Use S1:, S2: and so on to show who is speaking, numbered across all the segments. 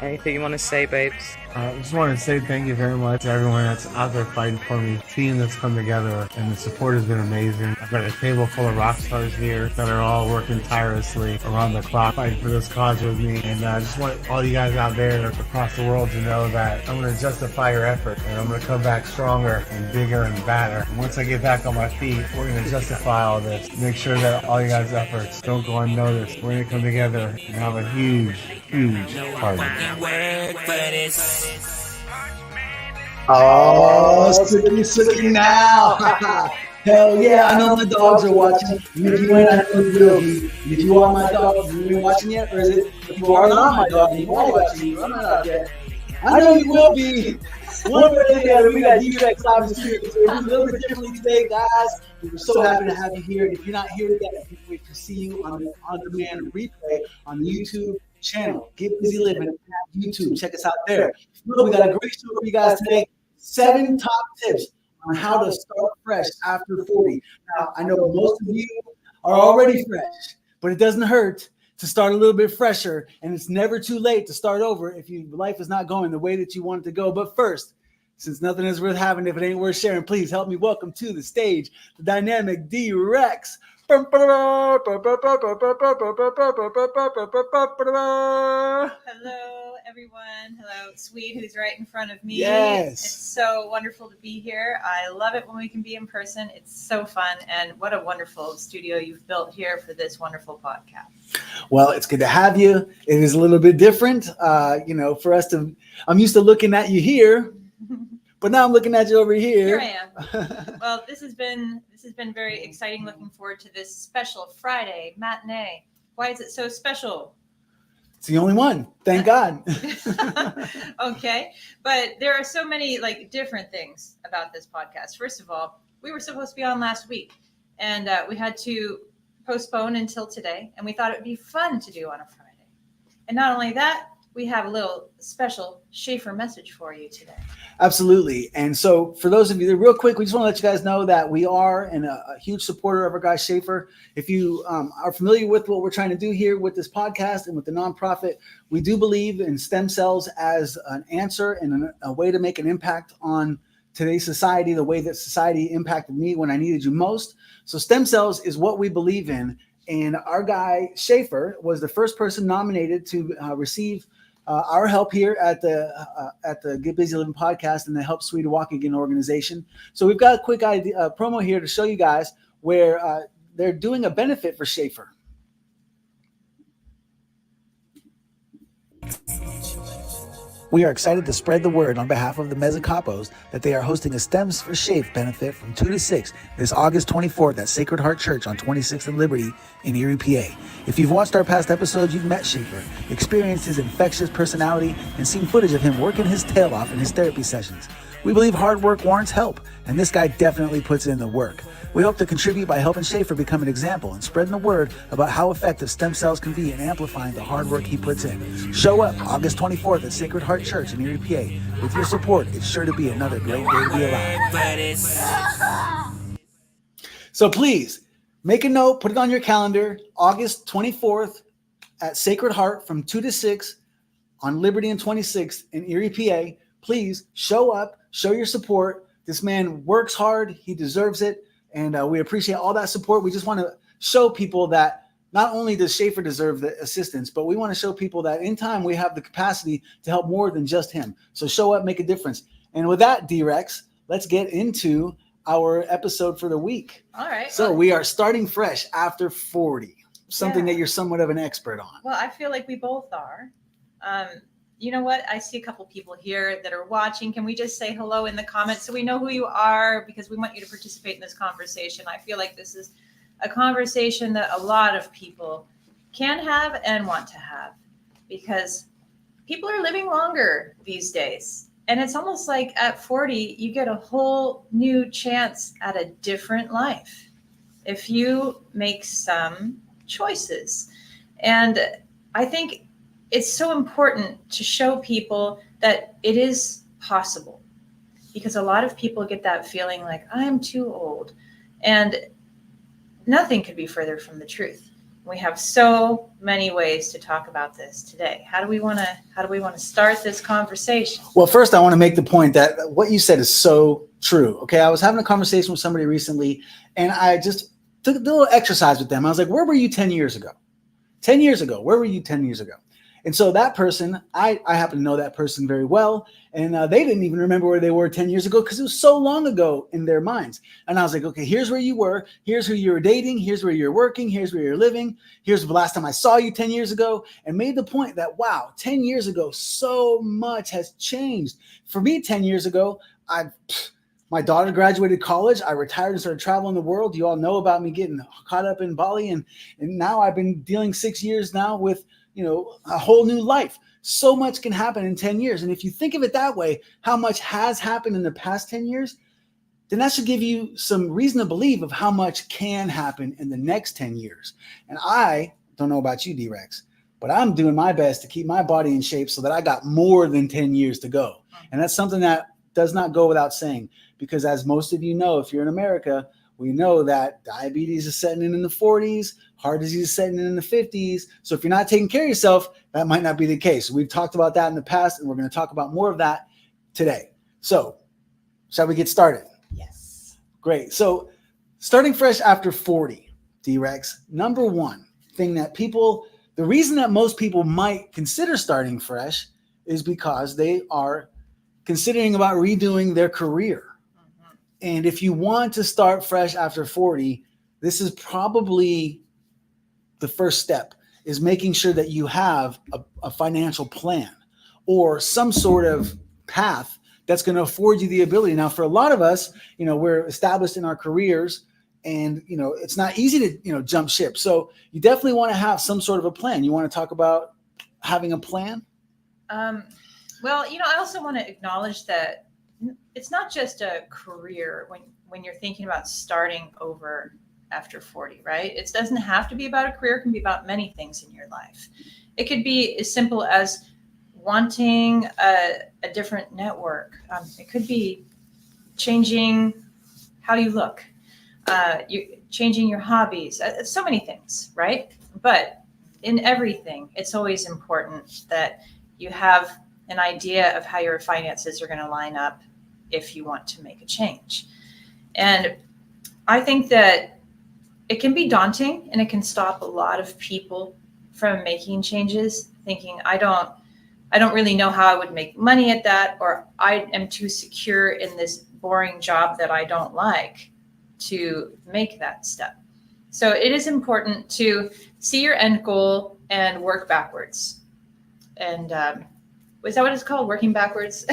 S1: Anything you want to say, babes?
S2: I just want to say thank you very much to everyone that's out there fighting for me. Team that's come together, and the support has been amazing. I've got a table full of rock stars here that are all working tirelessly around the clock fighting for this cause with me. And I just want all you guys out there across the world to know that I'm going to justify your effort, and I'm going to come back stronger and bigger and badder. And once I get back on my feet, we're going to justify all this. Make sure that all you guys' efforts don't go unnoticed. We're going to come together and have a huge party.
S3: Oh, sookie now. Hell yeah, I know my dogs are watching. And if you ain't, I know you will be. And if you are my dog, you ain't watching yet? Or is it, if you are not my dog and you are watching, you are not out yet? I know you will be. One way or the other, we got D Rexcellence here. We're a little bit differently today, guys. We're so happy to have you here. And if you're not here yet, we can't wait to see you on the on-demand replay on the YouTube channel. Get Busy Living at YouTube. Check us out there. We got a great show for you guys today. 7 top tips on how to start fresh after 40. Now, I know most of you are already fresh, but it doesn't hurt to start a little bit fresher, and it's never too late to start over if your life is not going the way that you want it to go. But first, since nothing is worth having if it ain't worth sharing, please help me welcome to the stage the dynamic D Rex.
S4: Hello, everyone. Hello, Swede, who's right in front of me.
S3: Yes.
S4: It's so wonderful to be here. I love it when we can be in person. It's so fun. And what a wonderful studio you've built here for this wonderful podcast.
S3: Well, it's good to have you. It is a little bit different, for us to, I'm used to looking at you here, but now I'm looking at you over here.
S4: Here I am. Well, this has been very exciting. Looking forward to this special Friday matinee. Why is it so special?
S3: It's the only one. Thank God.
S4: Okay. But there are so many different things about this podcast. First of all, we were supposed to be on last week and we had to postpone until today. And we thought it would be fun to do on a Friday. And not only that, we have a little special Schaefer message for you today.
S3: Absolutely. And so for those of you, real quick, we just want to let you guys know that we are a huge supporter of our guy Schaefer. If you are familiar with what we're trying to do here with this podcast and with the nonprofit, we do believe in stem cells as an answer and a way to make an impact on today's society, the way that society impacted me when I needed you most. So stem cells is what we believe in. And our guy Schaefer was the first person nominated to receive our help here at the Get Busy Living podcast and the Help Swede Walk Again organization. So we've got a quick promo here to show you guys where they're doing a benefit for Schaefer. We are excited to spread the word on behalf of the Mezzicapos that they are hosting a Stems for Schaefer benefit from 2 to 6 this August 24th at Sacred Heart Church on 26th and Liberty in Erie, PA. If you've watched our past episodes, you've met Schaefer, experienced his infectious personality, and seen footage of him working his tail off in his therapy sessions. We believe hard work warrants help, and this guy definitely puts in the work. We hope to contribute by helping Schaefer become an example and spreading the word about how effective stem cells can be in amplifying the hard work he puts in. Show up August 24th at Sacred Heart Church in Erie, PA. With your support, it's sure to be another great day to be alive. So please, make a note, put it on your calendar, August 24th at Sacred Heart from 2 to 6 on Liberty and 26th in Erie, PA. Please show up, show your support. This man works hard. He deserves it. And we appreciate all that support. We just want to show people that not only does Schaefer deserve the assistance, but we want to show people that in time we have the capacity to help more than just him. So show up, make a difference. And with that, D-Rex, let's get into our episode for the week.
S4: All right.
S3: So we are starting fresh after 40, something that you're somewhat of an expert on.
S4: Well, I feel like we both are. You know what? I see a couple people here that are watching. Can we just say hello in the comments so we know who you are? Because we want you to participate in this conversation. I feel like this is a conversation that a lot of people can have and want to have because people are living longer these days. And it's almost like at 40, you get a whole new chance at a different life if you make some choices. And I think it's so important to show people that it is possible because a lot of people get that feeling like I'm too old, and nothing could be further from the truth. We have so many ways to talk about this today. How do we want to start this conversation?
S3: Well, first I want to make the point that what you said is so true. Okay, I was having a conversation with somebody recently, and I just took a little exercise with them. I was like, where were you 10 years ago? 10 years ago, where were you 10 years ago? And so that person, I happen to know that person very well, and they didn't even remember where they were 10 years ago because it was so long ago in their minds. And I was like, okay, here's where you were. Here's who you were dating. Here's where you're working. Here's where you're living. Here's the last time I saw you 10 years ago, and made the point that, wow, 10 years ago, so much has changed. For me, 10 years ago, my daughter graduated college. I retired and started traveling the world. You all know about me getting caught up in Bali. And now I've been dealing 6 years now with, a whole new life. So much can happen in 10 years. And if you think of it that way, how much has happened in the past 10 years, then that should give you some reason to believe of how much can happen in the next 10 years. And I don't know about you, D Rex, but I'm doing my best to keep my body in shape so that I got more than 10 years to go. And that's something that does not go without saying, because as most of you know, if you're in America, we know that diabetes is setting in the 40s, heart disease is setting in the 50s. So if you're not taking care of yourself, that might not be the case. We've talked about that in the past, and we're going to talk about more of that today. So shall we get started?
S4: Yes.
S3: Great. So starting fresh after 40, D-Rex, number one thing that the reason that most people might consider starting fresh is because they are considering about redoing their career. And if you want to start fresh after 40, this is probably the first step, is making sure that you have a financial plan or some sort of path that's going to afford you the ability. Now, for a lot of us, we're established in our careers, and, it's not easy to, jump ship. So you definitely want to have some sort of a plan. You want to talk about having a plan?
S4: Well, I also want to acknowledge that it's not just a career when you're thinking about starting over after 40, right? It doesn't have to be about a career. It can be about many things in your life. It could be as simple as wanting a different network. It could be changing how you look, changing your hobbies, so many things, right? But in everything, it's always important that you have an idea of how your finances are going to line up if you want to make a change. And I think that it can be daunting, and it can stop a lot of people from making changes, thinking, I don't really know how I would make money at that, or I am too secure in this boring job that I don't like to make that step. So it is important to see your end goal and work backwards. And is that what it's called? Working backwards?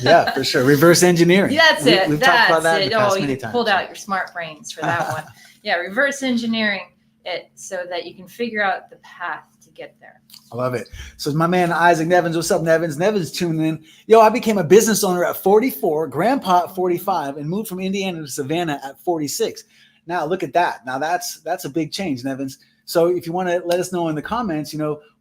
S3: Yeah, for sure. Reverse engineering.
S4: That's it.
S3: We've talked about that in the past
S4: you
S3: many times.
S4: Pulled out your smart brains for that one. Yeah, reverse engineering it so that you can figure out the path to get there.
S3: I love it. So my man Isaac Nevins, what's up, Nevins? Nevins tuning in. Yo, I became a business owner at 44, grandpa at 45, and moved from Indiana to Savannah at 46. Now look at that. Now that's a big change, Nevins. So if you want to let us know in the comments,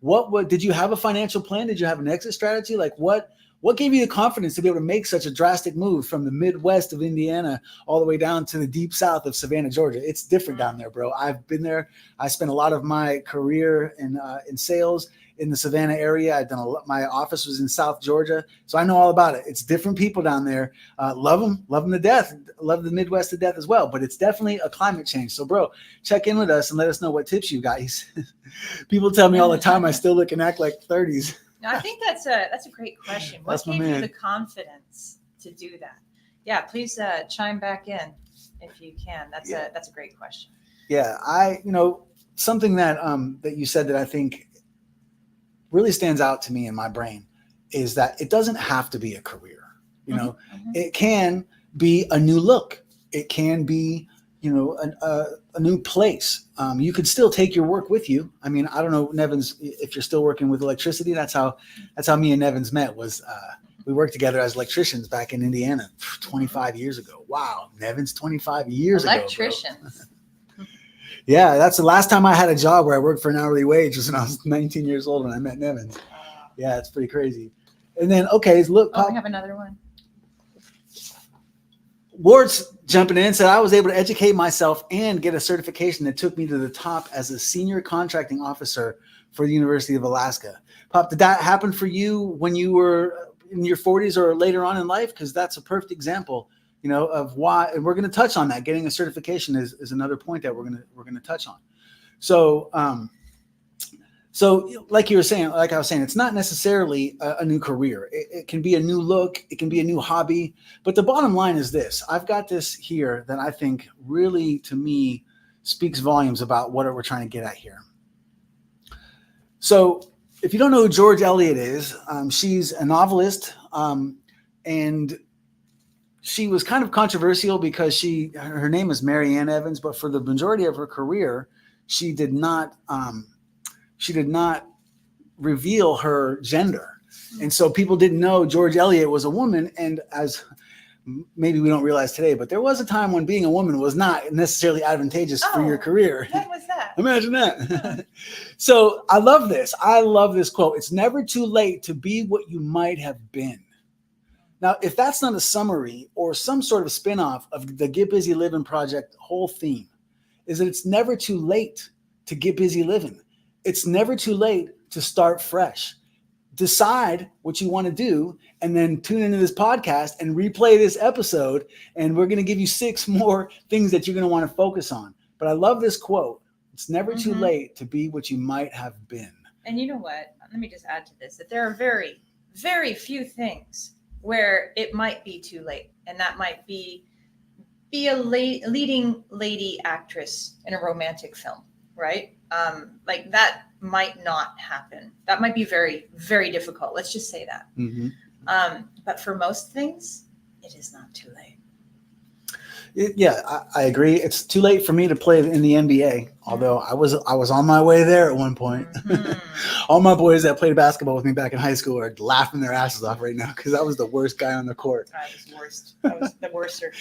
S3: what did you have a financial plan? Did you have an exit strategy? Like what gave you the confidence to be able to make such a drastic move from the Midwest of Indiana all the way down to the deep south of Savannah, Georgia? It's different down there, bro. I've been there. I spent a lot of my career in sales in the Savannah area. I've done my office was in South Georgia, so I know all about it. It's different people down there. Love them to death. Love the Midwest to death as well. But it's definitely a climate change. So, bro, check in with us and let us know what tips you got. People tell me all the time I still look and act like 30s.
S4: I think that's a great question. What gave you the confidence to do that? Yeah, please chime back in if you can. That's a great question.
S3: Yeah, something that that you said that I think really stands out to me in my brain is that it doesn't have to be a career. It can be a new look. It can be a new place. You could still take your work with you. I mean, I don't know, Nevins, if you're still working with electricity. That's how me and Nevins met. Was we worked together as electricians back in Indiana 25 years ago. Wow, Nevins, 25 years ago.
S4: Electricians.
S3: Yeah, that's the last time I had a job where I worked for an hourly wage was when I was 19 years old when I met Nevins. Yeah, it's pretty crazy. And then, okay, look.
S4: We have another one.
S3: jumping in, said I was able to educate myself and get a certification that took me to the top as a senior contracting officer for the University of Alaska. Pop, did that happen for you when you were in your 40s or later on in life? Because that's a perfect example, you know, of why. And we're going to touch on that. Getting a certification is another point that we're going to touch on. So, so like you were saying, like I was saying, it's not necessarily a new career. It can be a new look. It can be a new hobby. But the bottom line is this. I've got this here that I think really, to me, speaks volumes about what we're trying to get at here. So if you don't know who George Eliot is, she's a novelist, and she was kind of controversial because her name is Mary Ann Evans, but for the majority of her career, she did not reveal her gender. And so people didn't know George Eliot was a woman. And as maybe we don't realize today, but there was a time when being a woman was not necessarily advantageous for your career.
S4: When was that?
S3: Imagine that. So I love this. I love this quote. It's never too late to be what you might have been. Now, if that's not a summary or some sort of spinoff of the Get Busy Living Project whole theme, is that it's never too late to get busy living. It's never too late to start fresh. Decide what you want to do, and then tune into this podcast and replay this episode. And we're going to give you 6 more things that you're going to want to focus on. But I love this quote. It's never too late to be what you might have been. And you know what? Let me just add to this, that there are very, very few things where it might be too late. And that might be a leading lady actress in a romantic film, right? Like that might not happen. That might be very, very difficult. Let's just say that. But for most things, it is not too late. I agree. It's too late for me to play in the NBA, although I was on my way there at one point. All my boys that played basketball with me back in high school are laughing their asses off right now because I was the worst guy on the court.
S4: I was worst. I was the worster.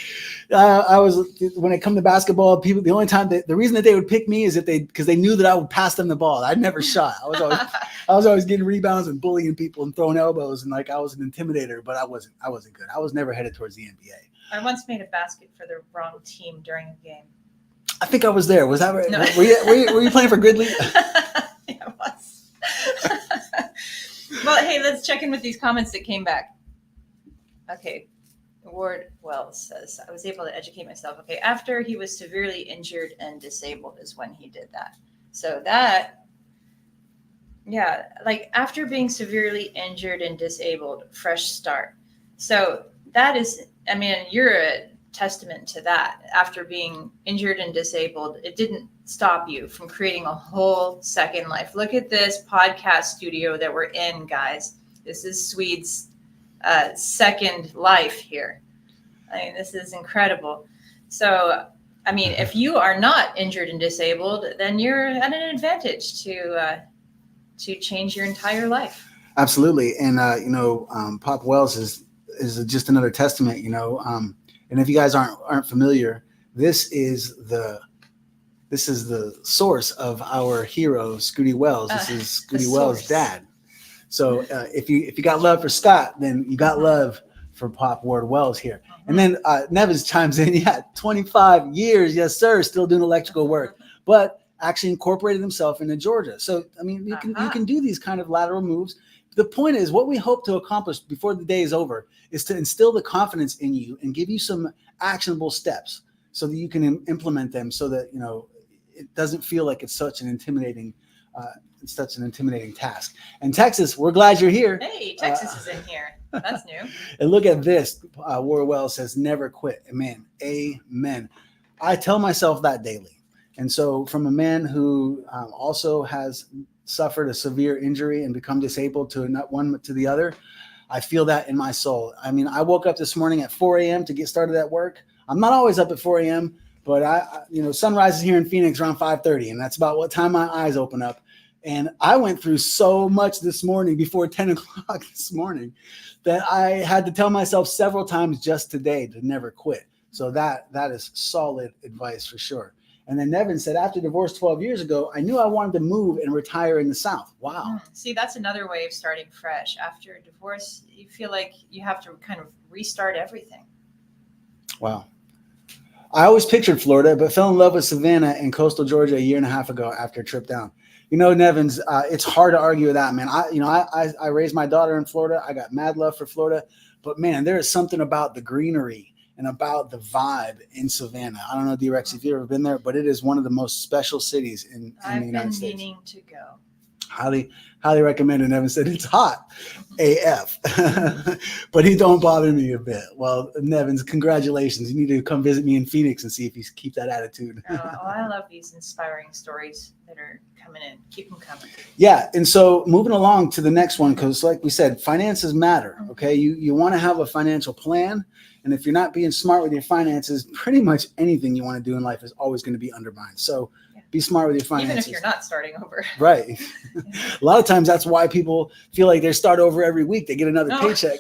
S3: When it come to basketball, people, the only time the reason that they would pick me is because they knew that I would pass them the ball. I never shot. I was always getting rebounds and bullying people and throwing elbows, and like I was an intimidator, but I wasn't good. I was never headed towards the NBA.
S4: I once made a basket for the wrong team during a game.
S3: I think I was there. Was that right?
S4: No.
S3: Were you playing for Gridley?
S4: Yeah, I was. Well, hey, let's check in with these comments that came back. Okay. Ward Wells says, I was able to educate myself. Okay. After he was severely injured and disabled is when he did that. So that, yeah, like after being severely injured and disabled, fresh start. So that is, I mean, you're a testament to that. After being injured and disabled, it didn't stop you from creating a whole second life. Look at this podcast studio that we're in, guys. This is Swede's second life here. I mean, this is incredible. So, I mean, if you are not injured and disabled, then you're at an advantage to change your entire life. Absolutely. And, Pop Wells is just another testament, and if you guys aren't familiar, this is the source of our hero, Scooty Wells. This is Scooty Wells' dad. So if you got love for Scott, then you got love for Pop Ward Wells here. And then Nevins chimes in, 25 years, yes, sir, still doing electrical work, but actually incorporated himself into Georgia. So, I mean, you can do these kind of lateral moves. The point is, what we hope to accomplish before the day is over is to instill the confidence in you and give you some actionable steps so that you can implement them so that, it doesn't feel like it's such an intimidating task. And Texas, we're glad you're here. Hey, Texas is in here. That's new.
S3: And look at this. Warwell says, never quit. Amen. Amen. I tell myself that daily. And so from a man who also has suffered a severe injury and become disabled to not one to the other, I feel that in my soul. I mean, I woke up this morning at 4 a.m. to get started at work. I'm not always up at 4 a.m., but sun rises here in Phoenix around 5:30, and that's about what time my eyes open up. And I went through so much this morning before 10 o'clock this morning that I had to tell myself several times just today to never quit. So that is solid advice for sure. And then Nevin said, after divorce 12 years ago, I knew I wanted to move and retire in the South. Wow.
S4: See, that's another way of starting fresh. After divorce, you feel like you have to kind of restart everything.
S3: Wow. I always pictured Florida, but fell in love with Savannah and coastal Georgia a year and a half ago after a trip down. You know, Nevins, it's hard to argue with that, man. I raised my daughter in Florida. I got mad love for Florida, but man, there is something about the greenery and about the vibe in Savannah. I don't know, D Rex, if you've ever been there, but it is one of the most special cities in the United States.
S4: I've been meaning to go.
S3: Highly recommended. Nevin said it's hot AF, but he don't bother me a bit. Well, Nevins, congratulations. You need to come visit me in Phoenix and see if you keep that attitude.
S4: I love these inspiring stories that are coming in. Keep them coming.
S3: Yeah. And so moving along to the next one, because like we said, finances matter. Okay. You want to have a financial plan. And if you're not being smart with your finances, pretty much anything you want to do in life is always going to be undermined. So be smart with your finances.
S4: Even if you're not starting over.
S3: Right. A lot of times that's why people feel like they start over every week. They get another paycheck.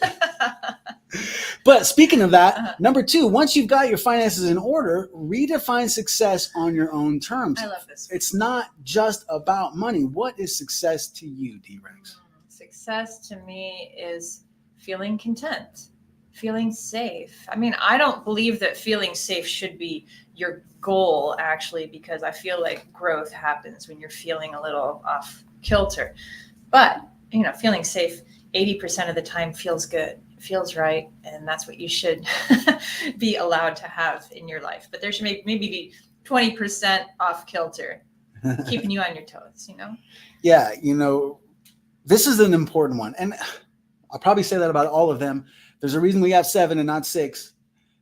S3: But speaking of that, number 2, once you've got your finances in order, redefine success on your own terms.
S4: I love this.
S3: It's not just about money. What is success to you, D Rex?
S4: Success to me is feeling content, feeling safe. I mean, I don't believe that feeling safe should be your goal, actually, because I feel like growth happens when you're feeling a little off kilter. But, you know, feeling safe 80% of the time feels good, feels right, and that's what you should be allowed to have in your life. But there should maybe be 20% off kilter, keeping you on your toes, you know? Yeah,
S3: you know, this is an important one. And I'll probably say that about all of them. There's a reason we have 7 and not 6.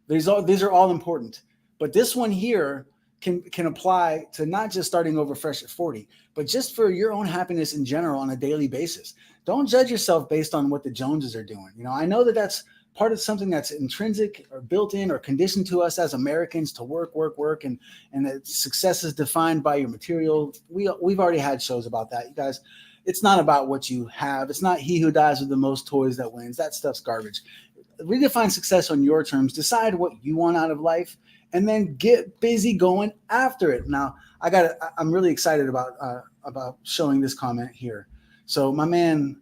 S3: These are all important. But this one here can apply to not just starting over fresh at 40, but just for your own happiness in general on a daily basis. Don't judge yourself based on what the Joneses are doing. You know, I know that that's part of something that's intrinsic or built in or conditioned to us as Americans to work, and that success is defined by your material. We've already had shows about that, you guys. It's not about what you have. It's not he who dies with the most toys that wins. That stuff's garbage. Redefine success on your terms. Decide what you want out of life, and then get busy going after it. Now, I'm really excited about showing this comment here. So my man,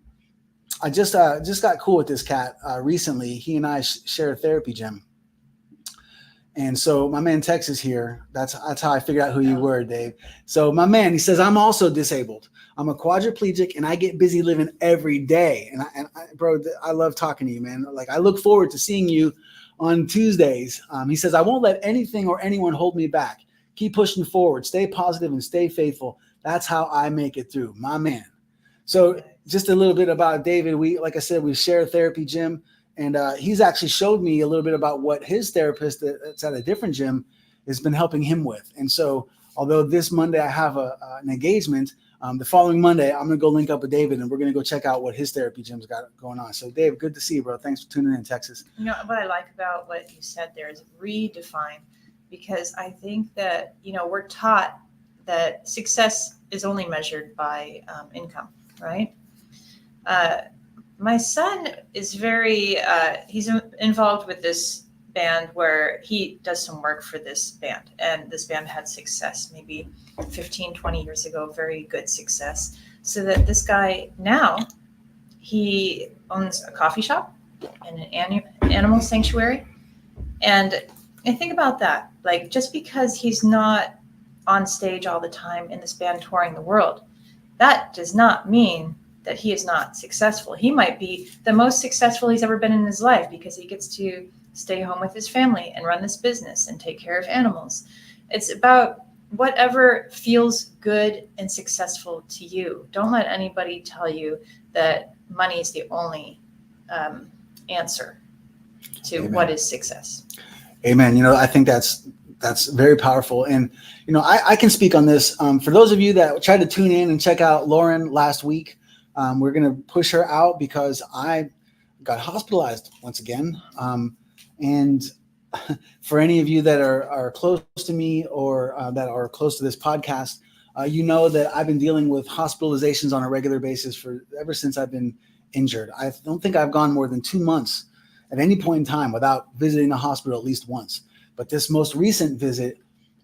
S3: I just got cool with this cat recently. He and I share a therapy gym. And so my man Tex is here. That's how I figured out who you were, Dave. So my man, he says, I'm also disabled. I'm a quadriplegic and I get busy living every day. And bro, I love talking to you, man. Like, I look forward to seeing you on Tuesdays. He says, I won't let anything or anyone hold me back. Keep pushing forward, stay positive and stay faithful. That's how I make it through, my man. So just a little bit about David. Like I said, we share a therapy gym. And he's actually showed me a little bit about what his therapist that's at a different gym has been helping him with. And so although this Monday I have an engagement, the following Monday, I'm going to go link up with David and we're going to go check out what his therapy gym's got going on. So Dave, good to see you, bro. Thanks for tuning in, Texas.
S4: You know, what I like about what you said there is redefine, because I think that, you know, we're taught that success is only measured by income, right? My son is he's involved with this band where he does some work for this band. And this band had success maybe 15, 20 years ago, very good success. So that this guy now, he owns a coffee shop and an animal sanctuary. And I think about that, like, just because he's not on stage all the time in this band touring the world, that does not mean that he is not successful. He might be the most successful he's ever been in his life because he gets to stay home with his family and run this business and take care of animals. It's about whatever feels good and successful to you. Don't let anybody tell you that money is the only answer to
S3: Amen.
S4: What is success.
S3: Amen. You know, I think that's very powerful. And, you know, I can speak on this. For those of you that tried to tune in and check out Lauren last week, we're going to push her out because I got hospitalized once again. And for any of you that are close to me or that are close to this podcast, you know that I've been dealing with hospitalizations on a regular basis ever since I've been injured. I don't think I've gone more than 2 months at any point in time without visiting the hospital at least once. But this most recent visit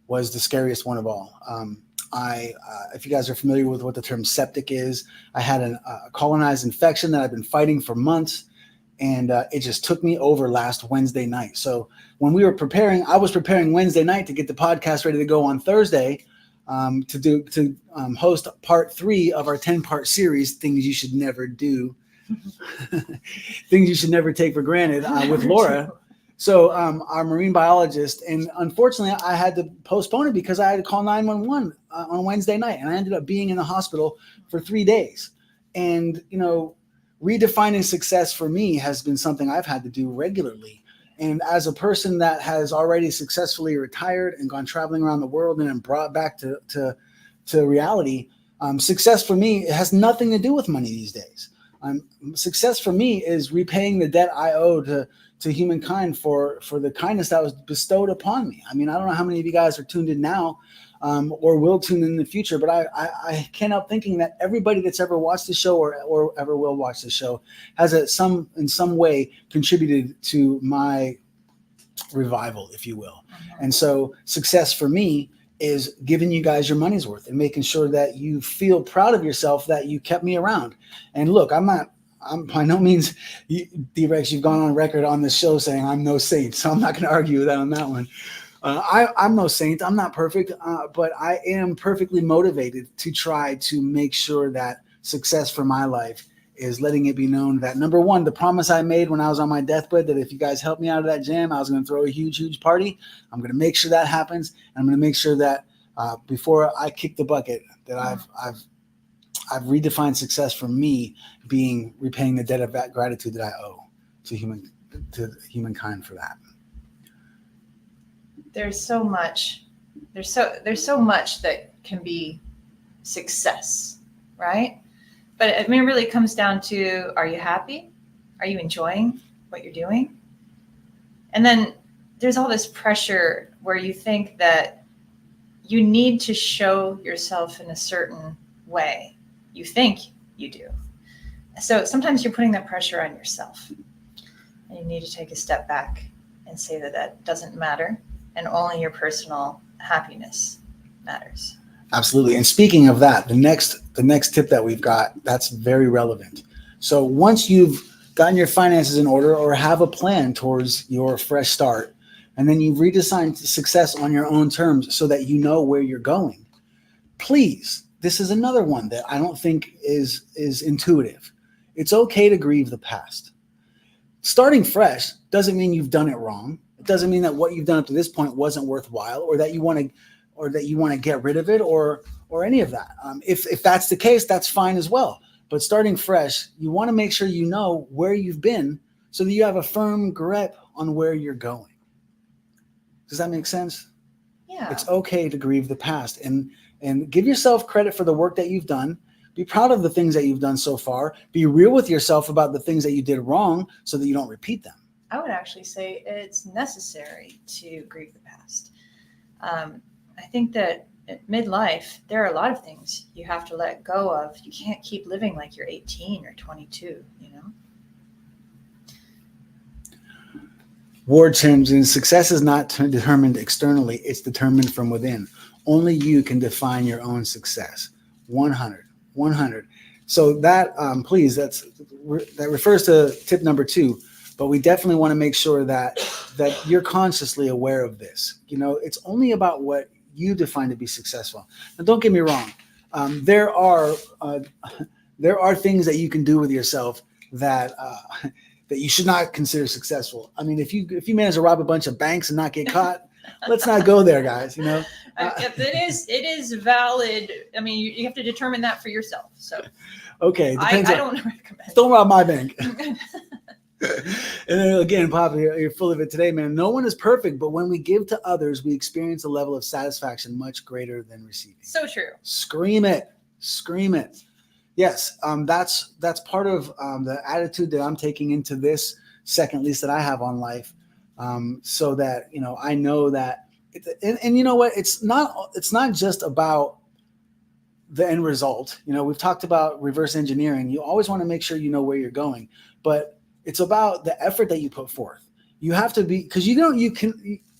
S3: was the scariest one of all. If you guys are familiar with what the term septic is, I had a colonized infection that I've been fighting for months. And it just took me over last Wednesday night. So when we were preparing, I was preparing Wednesday night to get the podcast ready to go on Thursday, to host part 3 of our 10-part series, Things You Should Never Do, Things You Should Never Take for Granted, with Laura. So our marine biologist, and unfortunately I had to postpone it because I had to call 911 on Wednesday night, and I ended up being in the hospital for 3 days. And, you know, redefining success for me has been something I've had to do regularly. And as a person that has already successfully retired and gone traveling around the world and then brought back to reality, success for me, it has nothing to do with money these days. Success for me is repaying the debt I owe to humankind for the kindness that was bestowed upon me. I mean, I don't know how many of you guys are tuned in now, or will tune in the future, but I can't help thinking that everybody that's ever watched the show or ever will watch the show has in some way contributed to my revival, if you will. And so success for me is giving you guys your money's worth and making sure that you feel proud of yourself that you kept me around. And look, I'm by no means, D Rex, you've gone on record on this show saying I'm no saint, so I'm not going to argue with that on that one. I'm no saint. I'm not perfect, but I am perfectly motivated to try to make sure that success for my life is letting it be known that, number one, the promise I made when I was on my deathbed, that if you guys help me out of that jam, I was going to throw a huge, huge party. I'm going to make sure that happens. And I'm going to make sure that before I kick the bucket, that I've redefined success for me being repaying the debt of that gratitude that I owe to humankind for that.
S4: There's so much that can be success, right? But I mean, it really comes down to, are you happy? Are you enjoying what you're doing? And then there's all this pressure where you think that you need to show yourself in a certain way. You think you do. So sometimes you're putting that pressure on yourself, and you need to take a step back and say that doesn't matter, and only your personal happiness matters.
S3: Absolutely. And speaking of that, the next tip that we've got, that's very relevant. So once you've gotten your finances in order or have a plan towards your fresh start, and then you've redesigned success on your own terms so that you know where you're going, please, this is another one that I don't think is intuitive. It's okay to grieve the past. Starting fresh doesn't mean you've done it wrong. It doesn't mean that what you've done up to this point wasn't worthwhile, or that you want to get rid of it, or any of that. If that's the case, that's fine as well. But starting fresh, you want to make sure you know where you've been so that you have a firm grip on where you're going. Does that make sense?
S4: Yeah.
S3: It's okay to grieve the past and give yourself credit for the work that you've done. Be proud of the things that you've done so far. Be real with yourself about the things that you did wrong so that you don't repeat them.
S4: I would actually say it's necessary to grieve the past. I think that at midlife, there are a lot of things you have to let go of. You can't keep living like you're 18 or 22, you know?
S3: Ward terms, and success is not determined externally. It's determined from within. Only you can define your own success. 100. So that, please, that refers to tip number 2. But we definitely want to make sure that you're consciously aware of this. You know, it's only about what you define to be successful. Now, don't get me wrong. There are things that you can do with yourself that you should not consider successful. I mean, if you manage to rob a bunch of banks and not get caught, let's not go there, guys. You know,
S4: it is valid. I mean, you have to determine that for yourself. So,
S3: okay,
S4: I don't recommend.
S3: Don't rob my bank. And then again, Papa, you're full of it today, man. No one is perfect, but when we give to others, we experience a level of satisfaction much greater than receiving.
S4: So true.
S3: Scream it. Yes, that's part of the attitude that I'm taking into this second lease that I have on life, so that, you know, I know that, and you know what, it's not just about the end result. You know, we've talked about reverse engineering. You always want to make sure you know where you're going, but it's about the effort that you put forth. You have to be, because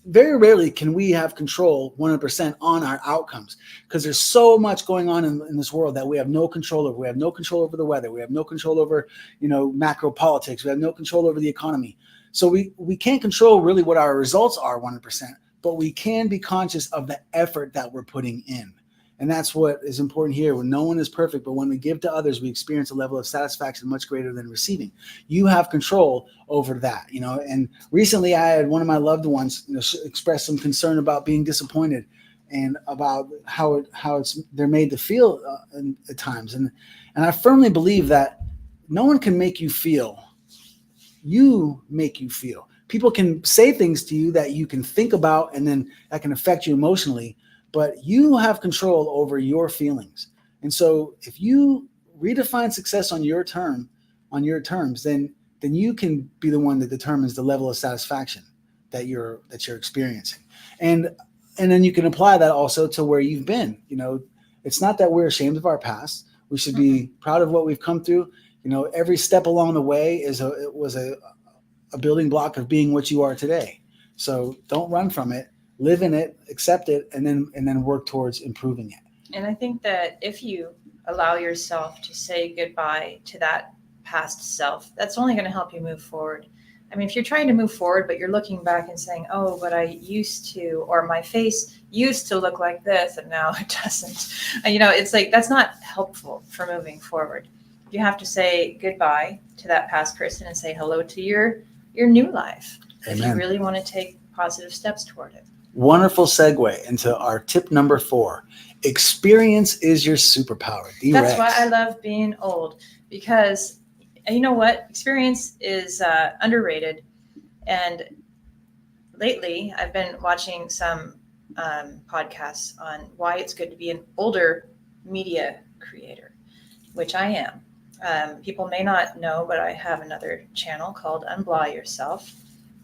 S3: very rarely can we have control 100% on our outcomes, because there's so much going on in this world that we have no control over. We have no control over the weather. We have no control over, macro politics. We have no control over the economy. So we can't control really what our results are 100%, but we can be conscious of the effort that we're putting in. And that's what is important here. When no one is perfect, but when we give to others, we experience a level of satisfaction much greater than receiving. You have control over that, And recently I had one of my loved ones, express some concern about being disappointed and about how they're made to feel at times. And I firmly believe that no one can make you feel. You make you feel. People can say things to you that you can think about, and then that can affect you emotionally. But you have control over your feelings. And so if you redefine success on your terms, then you can be the one that determines the level of satisfaction that you're experiencing. And then you can apply that also to where you've been. It's not that we're ashamed of our past. We should be proud of what we've come through. Every step along the way was a building block of being what you are today. So don't run from it. Live in it, accept it, and then work towards improving it.
S4: And I think that if you allow yourself to say goodbye to that past self, that's only going to help you move forward. I mean, if you're trying to move forward, but you're looking back and saying, oh, but I used to, or my face used to look like this, and now it doesn't, it's like, that's not helpful for moving forward. You have to say goodbye to that past person and say hello to your new life. Amen. If you really want to take positive steps toward it.
S3: Wonderful segue into our tip number 4. Experience is your superpower. D Rex.
S4: That's why I love being old, because you know what? Experience is underrated. And lately I've been watching some podcasts on why it's good to be an older media creator, which I am. People may not know, but I have another channel called Unblah Yourself,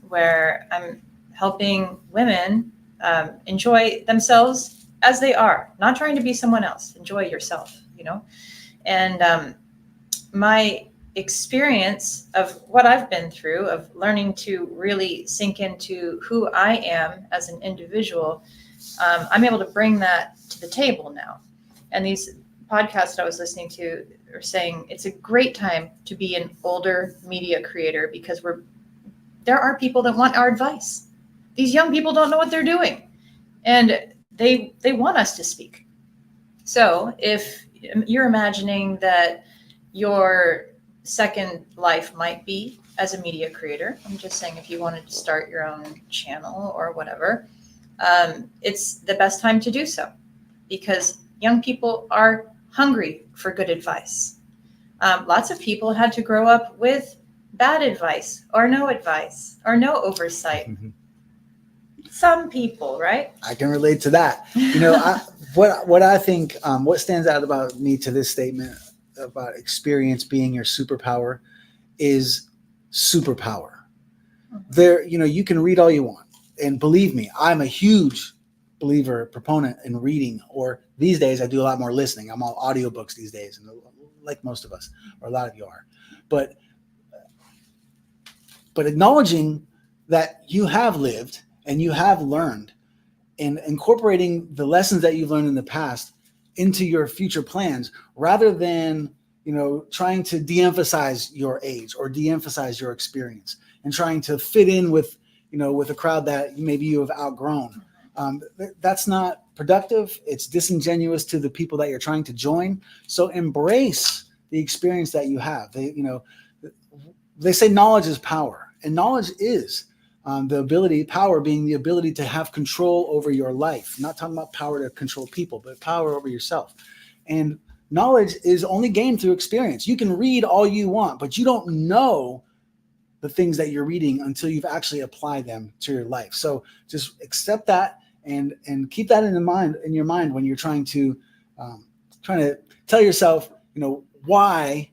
S4: where I'm helping women enjoy themselves as they are, not trying to be someone else. Enjoy yourself, And my experience of what I've been through, of learning to really sink into who I am as an individual, I'm able to bring that to the table now. And these podcasts that I was listening to are saying it's a great time to be an older media creator, because there are people that want our advice. These young people don't know what they're doing, and they want us to speak. So if you're imagining that your second life might be as a media creator, I'm just saying, if you wanted to start your own channel or whatever, it's the best time to do so, because young people are hungry for good advice. Lots of people had to grow up with bad advice or no oversight. Mm-hmm. Some people, right?
S3: I can relate to that. What I think, what stands out about me to this statement about experience being your superpower is superpower. Mm-hmm. There, you can read all you want, and believe me, I'm a huge proponent in reading, or these days I do a lot more listening. I'm all audiobooks these days, and like most of us, or a lot of you are, but acknowledging that you have lived and you have learned, and incorporating the lessons that you've learned in the past into your future plans, rather than, trying to de-emphasize your age or de-emphasize your experience and trying to fit in with a crowd that maybe you have outgrown. That's not productive. It's disingenuous to the people that you're trying to join. So embrace the experience that you have. They say knowledge is power, and knowledge is power being the ability to have control over your life. I'm not talking about power to control people, but power over yourself. And knowledge is only gained through experience. You can read all you want, but you don't know the things that you're reading until you've actually applied them to your life. So just accept that and keep that in your mind when you're trying to tell yourself, why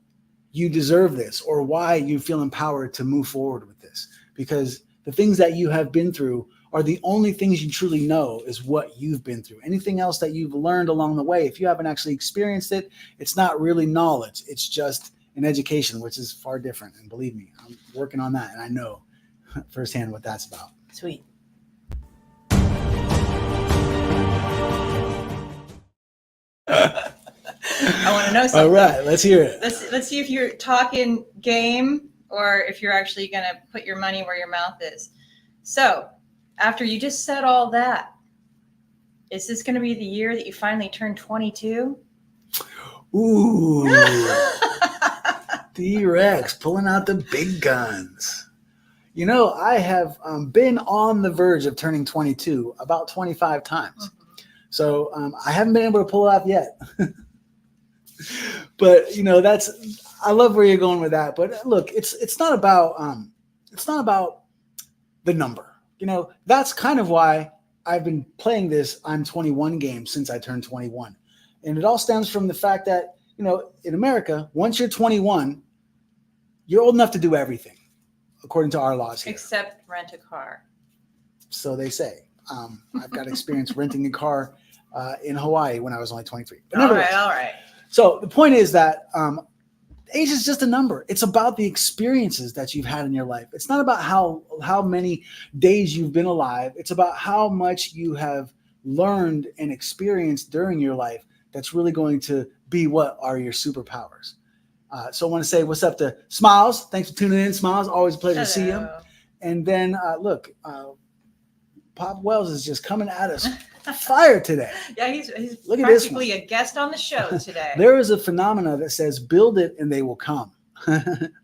S3: you deserve this, or why you feel empowered to move forward with this. Because the things that you have been through are the only things you truly know is what you've been through. Anything else that you've learned along the way, if you haven't actually experienced it, it's not really knowledge. It's just an education, which is far different. And believe me, I'm working on that, and I know firsthand what that's about.
S4: Sweet. I want to know something.
S3: All right, let's hear it.
S4: Let's see if you're talking game or if you're actually going to put your money where your mouth is. So, after you just said all that, is this going to be the year that you finally turn 22?
S3: Ooh. D Rex pulling out the big guns. You know, I have been on the verge of turning 22 about 25 times. So I haven't been able to pull it off yet. But, you know, I love where you're going with that. But look, it's not about the number. You know, that's kind of why I've been playing this I'm 21 game since I turned 21. And it all stems from the fact that, you know, in America, once you're 21, you're old enough to do everything, according to our laws here.
S4: Except rent a car.
S3: So they say. I've got experience renting a car in Hawaii when I was only 23. But
S4: All right.
S3: So the point is that age is just a number. It's about the experiences that you've had in your life. It's not about how many days you've been alive. It's about how much you have learned and experienced during your life that's really going to be what are your superpowers. So I want to say what's up to Smiles. Thanks for tuning in, Smiles. Always a pleasure to see you. And then look, Pop Wells is just coming at us fire today.
S4: Yeah, he's
S3: Look at this
S4: practically a guest on the show today.
S3: There is a phenomena that says, build it and they will come.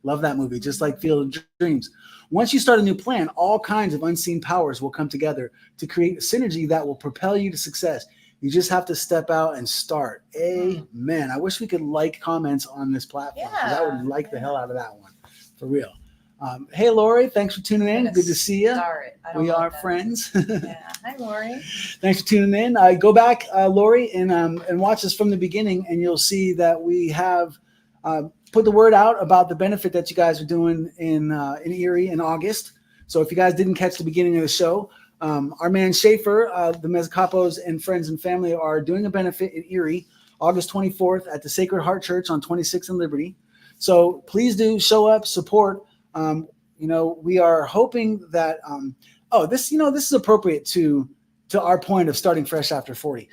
S3: Love that movie, just like Field of Dreams. Once you start a new plan, all kinds of unseen powers will come together to create a synergy that will propel you to success. You just have to step out and start. Amen. I wish we could like comments on this platform.
S4: Yeah.
S3: I would like the hell out of that one, for real. Hey, Lori, thanks for tuning in. Good to see you. We are friends.
S4: Yeah. Hi, Lori.
S3: Thanks for tuning in. Go back, Lori, and watch us from the beginning, and you'll see that we have put the word out about the benefit that you guys are doing in Erie in August. So if you guys didn't catch the beginning of the show, our man Schaefer, the Mezcapos and friends and family are doing a benefit in Erie, August 24th at the Sacred Heart Church on 26th and Liberty. So please do show up, support. You know, we are hoping that, this is appropriate to our point of starting fresh after 40.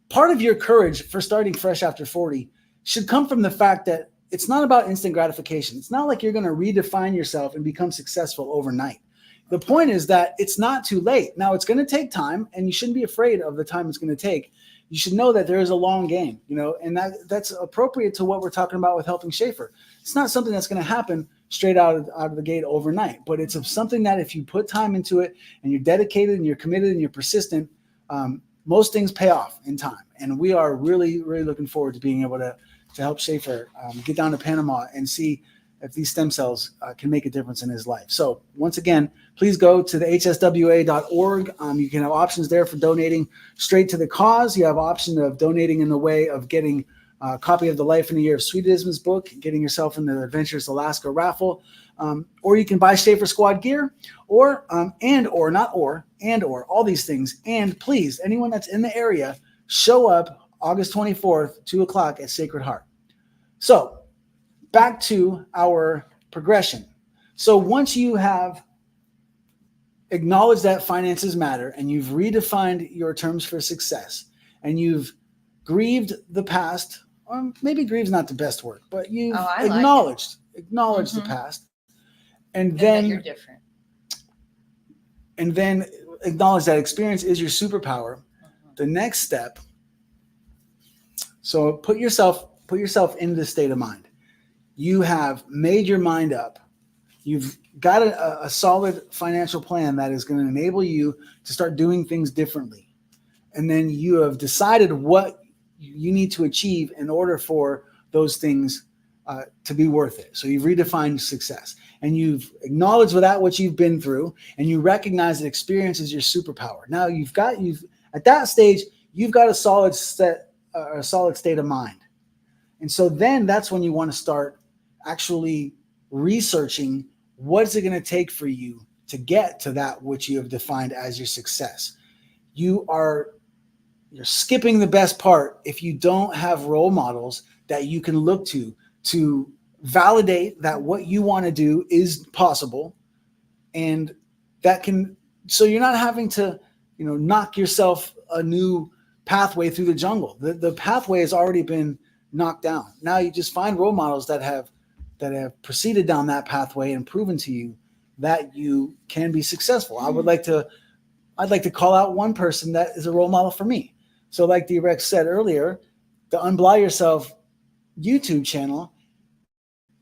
S3: Part of your courage for starting fresh after 40 should come from the fact that it's not about instant gratification. It's not like you're going to redefine yourself and become successful overnight. The point is that it's not too late. Now, it's going to take time, and you shouldn't be afraid of the time it's going to take. You should know that there is a long game, you know, and that's appropriate to what we're talking about with helping Schaefer. It's not something that's going to happen straight out of the gate overnight, but it's something that if you put time into it and you're dedicated and you're committed and you're persistent, most things pay off in time. And we are really, really looking forward to being able to help Schaefer get down to Panama and see if these stem cells can make a difference in his life. So once again, please go to the hswa.org. You can have options there for donating straight to the cause. You have option of donating in the way of getting a copy of the Life in a Year of Swedism's book, getting yourself in the Adventurous Alaska raffle, or you can buy Schaefer Squad gear, or all these things. And please, anyone that's in the area, show up August 24th, 2:00 at Sacred Heart. So back to our progression. So once you have acknowledged that finances matter and you've redefined your terms for success and you've grieved the past, or maybe grieve's not the best word, but you've acknowledged the past, and then
S4: you're different.
S3: And then acknowledge that experience is your superpower. The next step. So put yourself in this state of mind. You have made your mind up. You've got a solid financial plan that is going to enable you to start doing things differently. And then you have decided what you need to achieve in order for those things to be worth it. So you've redefined success, and you've acknowledged what you've been through, and you recognize that experience is your superpower. Now you've at that stage, you've got a solid state of mind. And so then that's when you want to start actually researching what is it going to take for you to get to that which you have defined as your success. You're skipping the best part if you don't have role models that you can look to validate that what you want to do is possible, and so you're not having to, knock yourself a new pathway through the jungle. The pathway has already been knocked down. Now you just find role models that have proceeded down that pathway and proven to you that you can be successful. I'd like to call out one person that is a role model for me. So like D Rex said earlier, the Unbly Yourself YouTube channel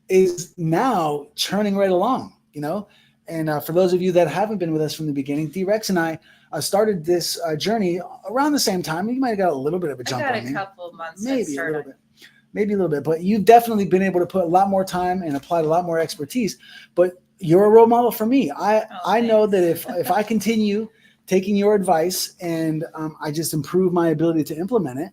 S3: is now churning right along, you know? And for those of you that haven't been with us from the beginning, D Rex and I started this journey around the same time. You might have got a little bit of a jump on me.
S4: A couple of months.
S3: Maybe a little bit, but you've definitely been able to put a lot more time and applied a lot more expertise. But you're a role model for me. I know that if I continue taking your advice and I just improve my ability to implement it,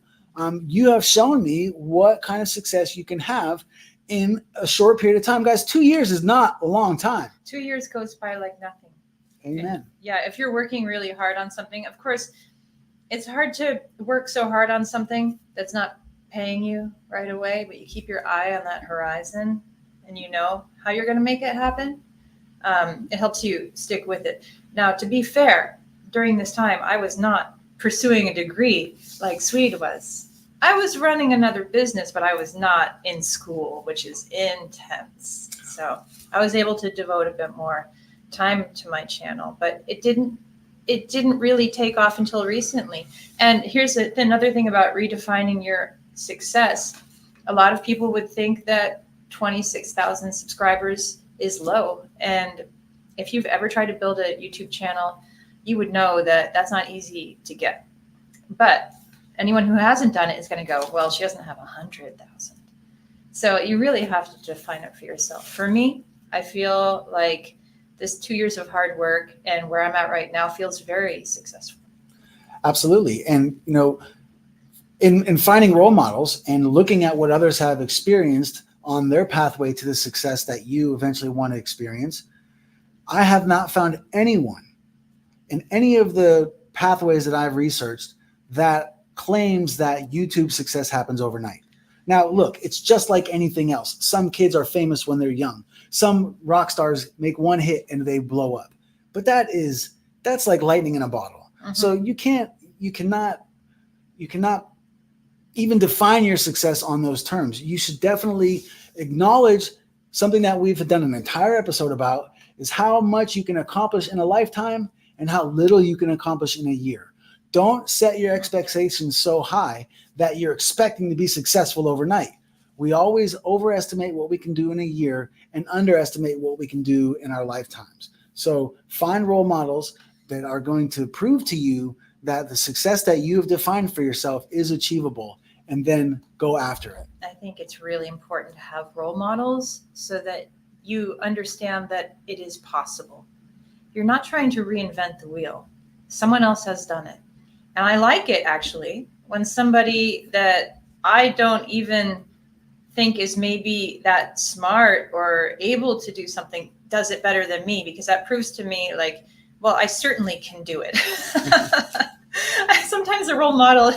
S3: you have shown me what kind of success you can have in a short period of time. Guys, 2 years is not a long time.
S4: 2 years goes by like nothing.
S3: Amen.
S4: Yeah, if you're working really hard on something, of course, it's hard to work so hard on something that's not paying you right away, but you keep your eye on that horizon and you know how you're going to make it happen. It helps you stick with it. Now, to be fair, during this time, I was not pursuing a degree like Swede was. I was running another business, but I was not in school, which is intense. So I was able to devote a bit more time to my channel, but it didn't really take off until recently. And here's another thing about redefining your success. A lot of people would think that 26,000 subscribers is low. And if you've ever tried to build a YouTube channel, you would know that that's not easy to get. But anyone who hasn't done it is going to go, well, she doesn't have 100,000. So you really have to define it for yourself. For me, I feel like this 2 years of hard work and where I'm at right now feels very successful.
S3: Absolutely. And, you know, in finding role models and looking at what others have experienced on their pathway to the success that you eventually want to experience, I have not found anyone in any of the pathways that I've researched that claims that YouTube success happens overnight. Now, look, it's just like anything else. Some kids are famous when they're young. Some rock stars make one hit and they blow up. But that's like lightning in a bottle. Mm-hmm. So you cannot even define your success on those terms. You should definitely acknowledge something that we've done an entire episode about is how much you can accomplish in a lifetime and how little you can accomplish in a year. Don't set your expectations so high that you're expecting to be successful overnight. We always overestimate what we can do in a year and underestimate what we can do in our lifetimes. So find role models that are going to prove to you that the success that you have defined for yourself is achievable, and then go after it.
S4: I think it's really important to have role models so that you understand that it is possible. You're not trying to reinvent the wheel. Someone else has done it. And I like it, actually, when somebody that I don't even think is maybe that smart or able to do something does it better than me, because that proves to me like, well, I certainly can do it. Sometimes a role model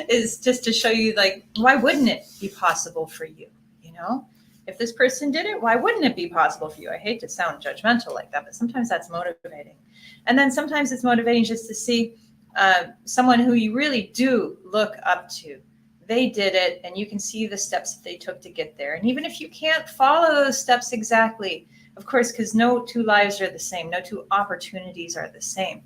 S4: is just to show you, like, why wouldn't it be possible for you? You know, if this person did it, why wouldn't it be possible for you? I hate to sound judgmental like that, but sometimes that's motivating. And then sometimes it's motivating just to see someone who you really do look up to. They did it, and you can see the steps that they took to get there. And even if you can't follow those steps exactly, of course, because no two lives are the same, no two opportunities are the same.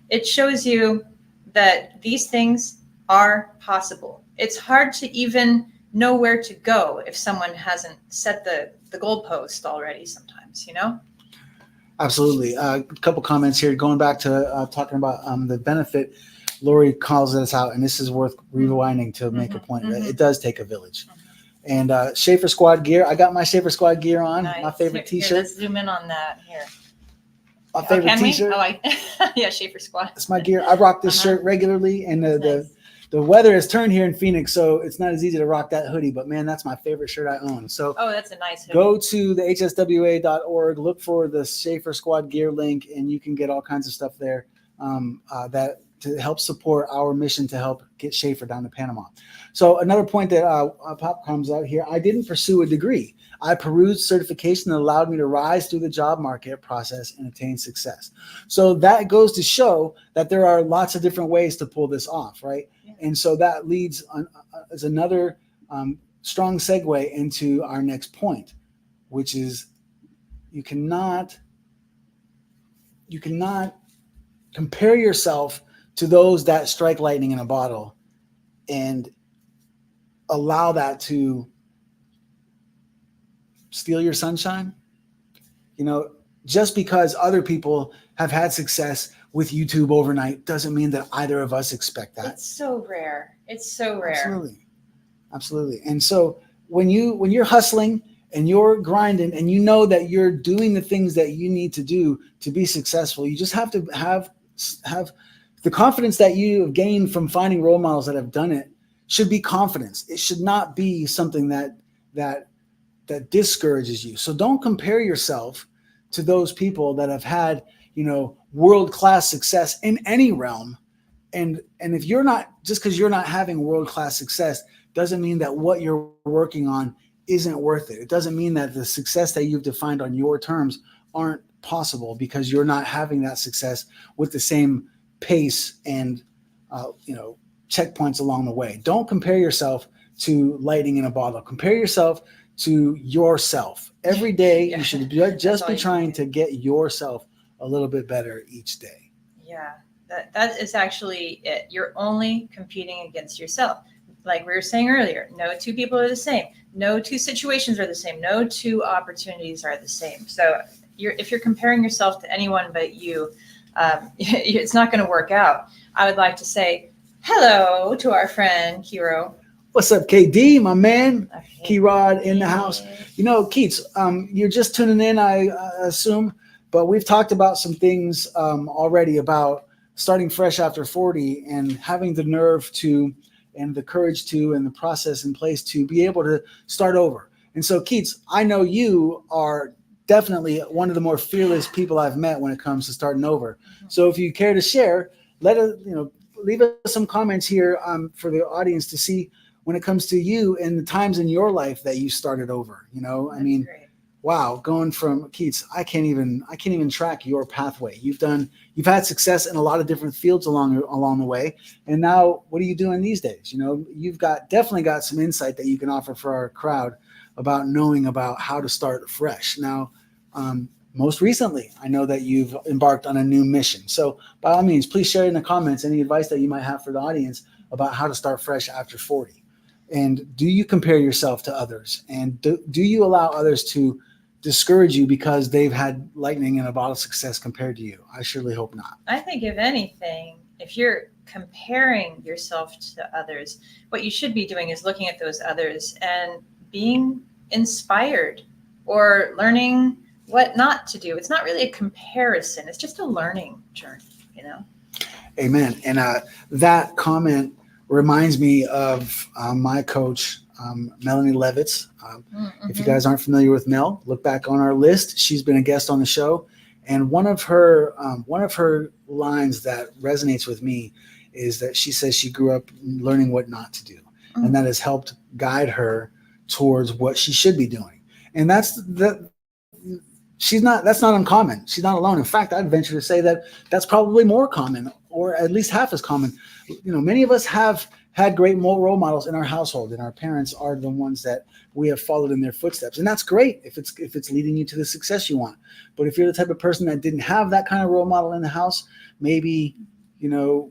S4: It shows you that these things are possible. It's hard to even know where to go if someone hasn't set the goalpost already sometimes, you know?
S3: Absolutely. A couple comments here, going back to talking about the benefit. Lori calls us out, and this is worth rewinding to make a point. It does take a village. And Schaefer Squad gear. I got my Schaefer Squad gear on. Nice. My favorite T-shirt.
S4: Here, let's zoom in on that here.
S3: My favorite T-shirt.
S4: Yeah, Schaefer Squad.
S3: It's my gear. I rock this shirt regularly, and the weather has turned here in Phoenix, so it's not as easy to rock that hoodie. But man, that's my favorite shirt I own. So
S4: that's a nice hoodie.
S3: Go to the hswa.org, look for the Schaefer Squad gear link, and you can get all kinds of stuff there that to help support our mission to help get Schaefer down to Panama. So another point that pop comes out here, I didn't pursue a degree. I perused certification that allowed me to rise through the job market process and attain success. So that goes to show that there are lots of different ways to pull this off, right? Yeah. And so that leads on, as another strong segue into our next point, which is you cannot compare yourself to those that strike lightning in a bottle and allow that to steal your sunshine. You know, just because other people have had success with YouTube overnight doesn't mean that either of us expect that.
S4: It's so rare. It's so rare.
S3: Absolutely. And so when you're hustling and you're grinding and you know that you're doing the things that you need to do to be successful, you just have to have the confidence that you have gained from finding role models that have done it. Should be confidence. It should not be something that discourages you. So don't compare yourself to those people that have had, world-class success in any realm. And if you're not, just because you're not having world-class success doesn't mean that what you're working on isn't worth it. It doesn't mean that the success that you've defined on your terms aren't possible because you're not having that success with the same pace and, checkpoints along the way. Don't compare yourself to lightning in a bottle. Compare yourself to yourself. Every day you should just be trying to get yourself a little bit better each day.
S4: Yeah, that is actually it. You're only competing against yourself. Like we were saying earlier, no two people are the same. No two situations are the same. No two opportunities are the same. So if you're comparing yourself to anyone but you, it's not going to work out. I would like to say hello to our friend Kiro.
S3: What's up, KD, my man? K-Rod in the house. Keats, you're just tuning in, I assume, but we've talked about some things already about starting fresh after 40 and having the nerve to, and the courage to, and the process in place to be able to start over. And so, Keats, I know you are definitely one of the more fearless people I've met when it comes to starting over. So if you care to share, leave us some comments here for the audience to see when it comes to you and the times in your life that you started over. Great. Wow, going from Keats, I can't even track your pathway. You've had success in a lot of different fields along the way. And now what are you doing these days? You've definitely got some insight that you can offer for our crowd about knowing about how to start fresh. Now, most recently, I know that you've embarked on a new mission. So by all means, please share in the comments any advice that you might have for the audience about how to start fresh after 40. And do you compare yourself to others? And do you allow others to discourage you because they've had lightning in a bottle success compared to you? I surely hope not.
S4: I think if anything, if you're comparing yourself to others, what you should be doing is looking at those others and being inspired or learning what not to do. It's not really a comparison. It's just a learning journey,
S3: Amen. And that comment reminds me of my coach, Melanie Levitz. If you guys aren't familiar with Mel, look back on our list. She's been a guest on the show. And one of her lines that resonates with me is that she says she grew up learning what not to do. And that has helped guide her towards what she should be doing. And that's not uncommon. She's not alone. In fact, I'd venture to say that that's probably more common, or at least half as common. Many of us have had great role models in our household, and our parents are the ones that we have followed in their footsteps. And that's great if it's leading you to the success you want. But if you're the type of person that didn't have that kind of role model in the house, maybe,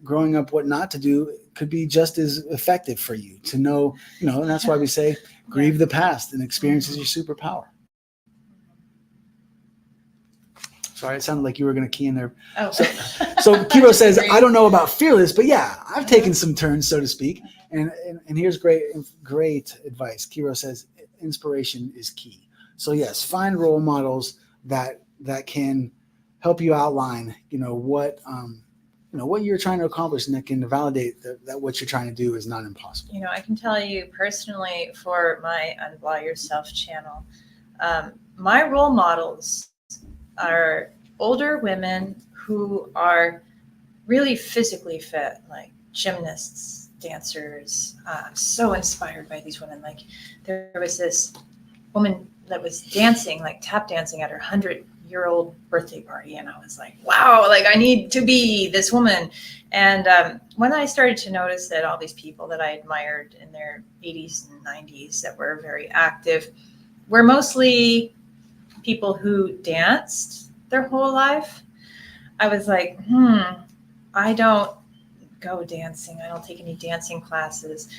S3: growing up what not to do could be just as effective for you to know, and that's why we say grieve the past and experience is your superpower. Sorry, it sounded like you were going to key in there.
S4: Oh.
S3: So Kiro says, I don't know about fearless, but yeah, I've taken some turns, so to speak. And here's great advice. Kiro says, inspiration is key. So yes, find role models that can help you outline, what you're trying to accomplish, and that can validate that what you're trying to do is not impossible.
S4: I can tell you personally for my Unblaw Yourself channel, my role models are older women who are really physically fit, like gymnasts, dancers. So inspired by these women. Like there was this woman that was dancing, like tap dancing at her 100 20-year-old birthday party, and I was like, wow, like I need to be this woman. And when I started to notice that all these people that I admired in their 80s and 90s that were very active were mostly people who danced their whole life, I was like, I don't go dancing. I don't take any dancing classes.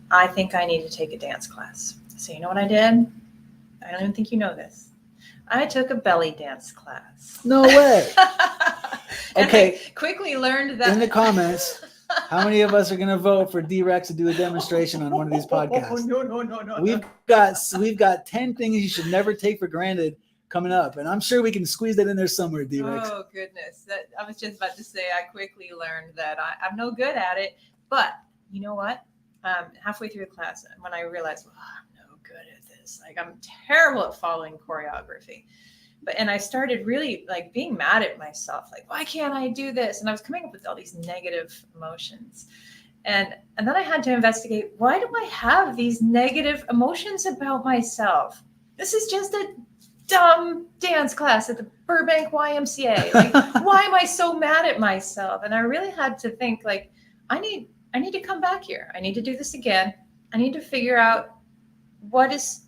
S4: I think I need to take a dance class. So you know what I did? I don't even think you know this. I took a belly dance class.
S3: No way. Okay.
S4: I quickly learned that.
S3: In the comments, how many of us are going to vote for D Rex to do a demonstration on one of these podcasts?
S4: No.
S3: We've got 10 things you should never take for granted coming up, and I'm sure we can squeeze that in there somewhere, D Rex.
S4: Oh goodness, I was just about to say I quickly learned that I'm no good at it. But you know what? Halfway through the class, when I realized, I'm no good at this. Like I'm terrible at following choreography. And I started really like being mad at myself, like, why can't I do this? And I was coming up with all these negative emotions. And then I had to investigate, why do I have these negative emotions about myself? This is just a dumb dance class at the Burbank YMCA. Like, why am I so mad at myself? And I really had to think, like, I need to come back here. I need to do this again. I need to figure out what is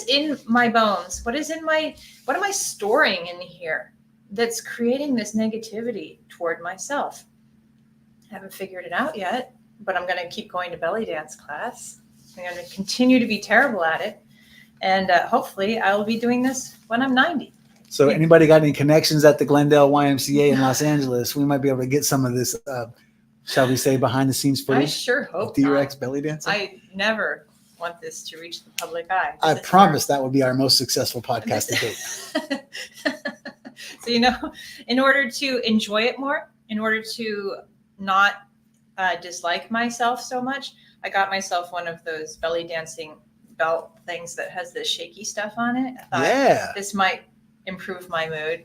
S4: in my bones? What am I storing in here that's creating this negativity toward myself? I haven't figured it out yet, but I'm going to keep going to belly dance class. I'm going to continue to be terrible at it. And hopefully I will be doing this when I'm 90.
S3: So anybody got any connections at the Glendale YMCA in Los Angeles? We might be able to get some of this, shall we say, behind the scenes footage.
S4: I sure hope
S3: D Rex belly dancing.
S4: I never want this to reach the public eye.
S3: I promise that would be our most successful podcast to date.
S4: So, in order to enjoy it more, in order to not dislike myself so much, I got myself one of those belly dancing belt things that has the shaky stuff on it. I thought this might improve my mood.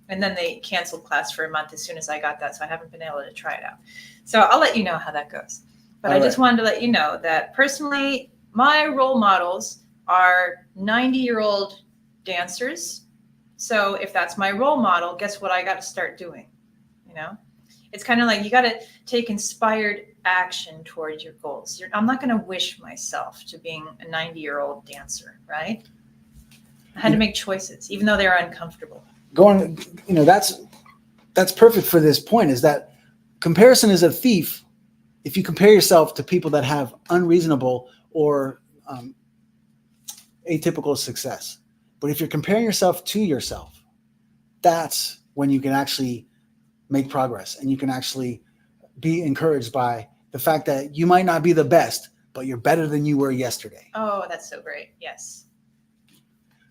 S4: And then they canceled class for a month as soon as I got that. So I haven't been able to try it out. So I'll let you know how that goes. But I just wanted to let you know that personally, my role models are 90-year-old dancers. So if that's my role model, guess what I got to start doing? It's kind of like you got to take inspired action towards your goals. I'm not going to wish myself to being a 90-year-old dancer, right? I had to make choices, even though they were uncomfortable.
S3: That's perfect for this point, is that comparison is a thief. If you compare yourself to people that have unreasonable or atypical success, but if you're comparing yourself to yourself, that's when you can actually make progress, and you can actually be encouraged by the fact that you might not be the best, but you're better than you were yesterday.
S4: Oh, that's so great. Yes.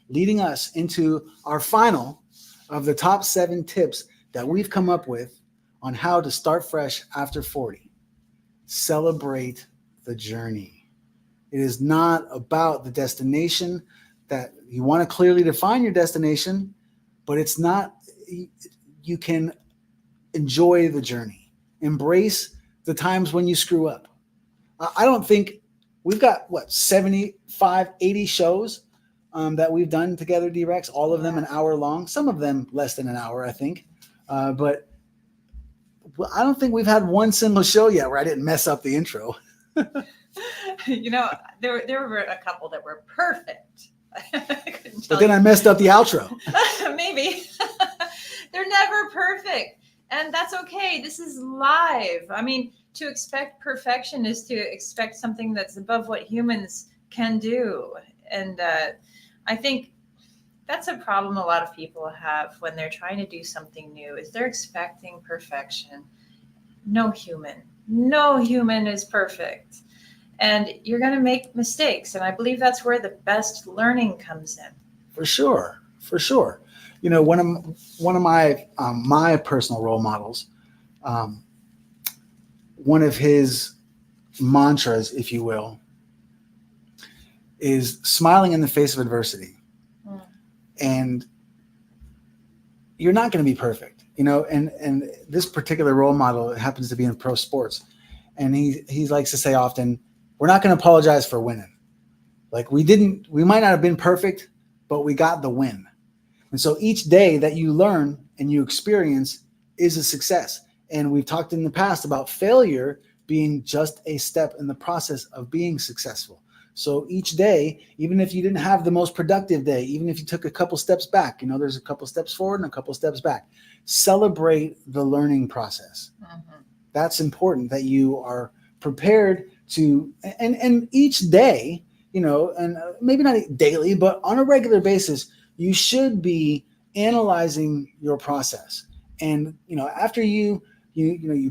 S3: Leading us into our final of the top 7 tips that we've come up with on how to start fresh after 40. Celebrate the journey. It is not about the destination. That you want to clearly define your destination, but it's not. You can enjoy the journey. Embrace the times when you screw up. I don't think we've got 75, 80 shows that we've done together, D Rex, all of them an hour long, some of them less than an hour, I think. But I don't think we've had one single show yet where I didn't mess up the intro.
S4: There were a couple that were perfect.
S3: But then I messed up the outro.
S4: Maybe. They're never perfect. And that's okay. This is live. I mean, to expect perfection is to expect something that's above what humans can do. And I think that's a problem a lot of people have when they're trying to do something new, is they're expecting perfection. No human is perfect. And you're going to make mistakes. And I believe that's where the best learning comes in. For sure.
S3: One of my my personal role models, one of his mantras, if you will, is smiling in the face of adversity. And you're not going to be perfect, and this particular role model happens to be in pro sports. And he likes to say often, we're not going to apologize for winning. Like we might not have been perfect, but we got the win. And so each day that you learn and you experience is a success. And we've talked in the past about failure being just a step in the process of being successful. So each day, even if you didn't have the most productive day, even if you took a couple steps back, there's a couple steps forward and a couple steps back, celebrate the learning process. Mm-hmm. That's important, that you are prepared to, and each day, and maybe not daily, but on a regular basis, you should be analyzing your process. And, after you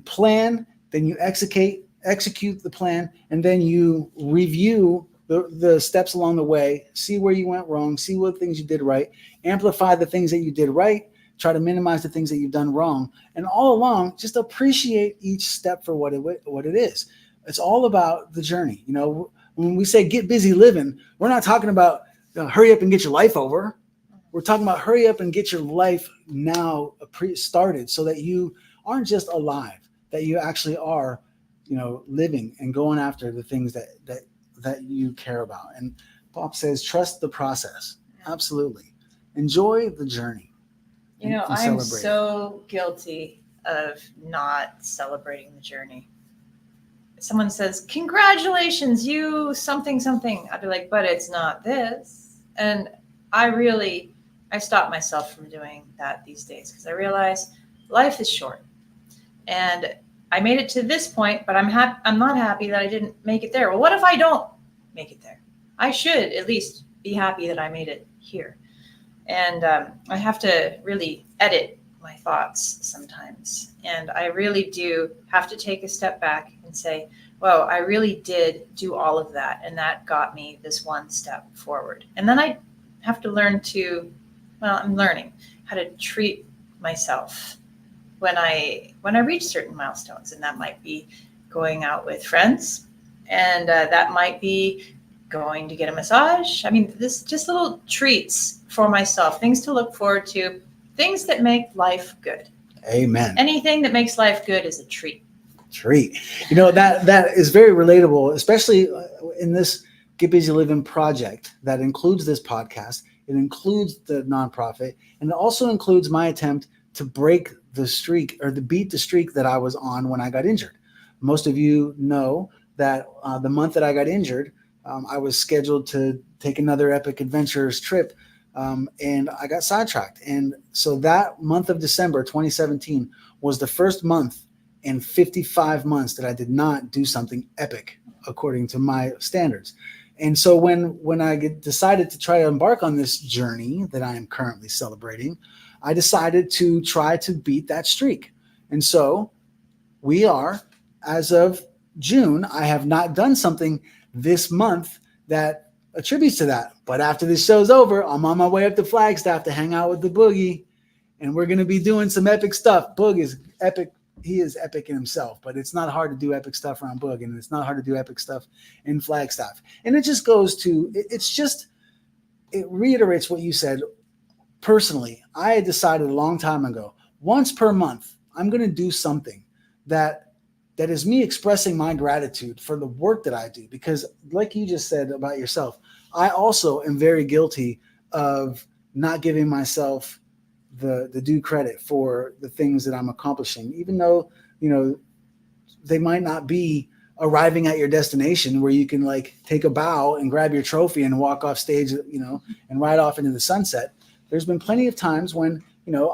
S3: plan, then you execute the plan, and then you review the steps along the way, see where you went wrong, see what things you did right, amplify the things that you did right, try to minimize the things that you've done wrong. And all along, just appreciate each step for what it is. It's all about the journey. When we say get busy living, we're not talking about hurry up and get your life over. We're talking about hurry up and get your life now started, so that you aren't just alive, that you actually are, living and going after the things that you care about. And Bob says, trust the process. Absolutely. Enjoy the journey.
S4: I'm so guilty of not celebrating the journey. Someone says, congratulations, you something. I'd be like, but it's not this. And I stop myself from doing that these days, because I realize life is short. And I made it to this point, but I'm not happy that I didn't make it there. Well, what if I don't make it there? I should at least be happy that I made it here. And I have to really edit my thoughts sometimes. And I really do have to take a step back and say, whoa, I really did do all of that. And that got me this one step forward. And then I have to learn I'm learning how to treat myself when I reach certain milestones. And that might be going out with friends. And that might be going to get a massage. I mean, this just little treats for myself, things to look forward to, things that make life good.
S3: Amen.
S4: Anything that makes life good is a treat.
S3: That is very relatable, especially in this Get Busy Living project that includes this podcast. It includes the nonprofit, and it also includes my attempt to break the streak, or to beat the streak that I was on when I got injured. Most of you know that the month that I got injured, I was scheduled to take another Epic Adventures trip, and I got sidetracked. And so that month of December 2017 was the first month in 55 months that I did not do something epic according to my standards. And so when I decided to try to embark on this journey that I am currently celebrating, I decided to try to beat that streak. And so we are, as of June, I have not done something this month that attributes to that. But after this show's over, I'm on my way up to Flagstaff to hang out with the Boogie, and we're going to be doing some epic stuff. Boog is epic. He is epic in himself, but it's not hard to do epic stuff around Boog, and it's not hard to do epic stuff in Flagstaff. And it just goes to, it reiterates what you said. Personally, I had decided a long time ago, once per month, I'm going to do something that is me expressing my gratitude for the work that I do. Because like you just said about yourself, I also am very guilty of not giving myself the due credit for the things that I'm accomplishing, even though, they might not be arriving at your destination where you can like take a bow and grab your trophy and walk off stage, and ride off into the sunset. There's been plenty of times when,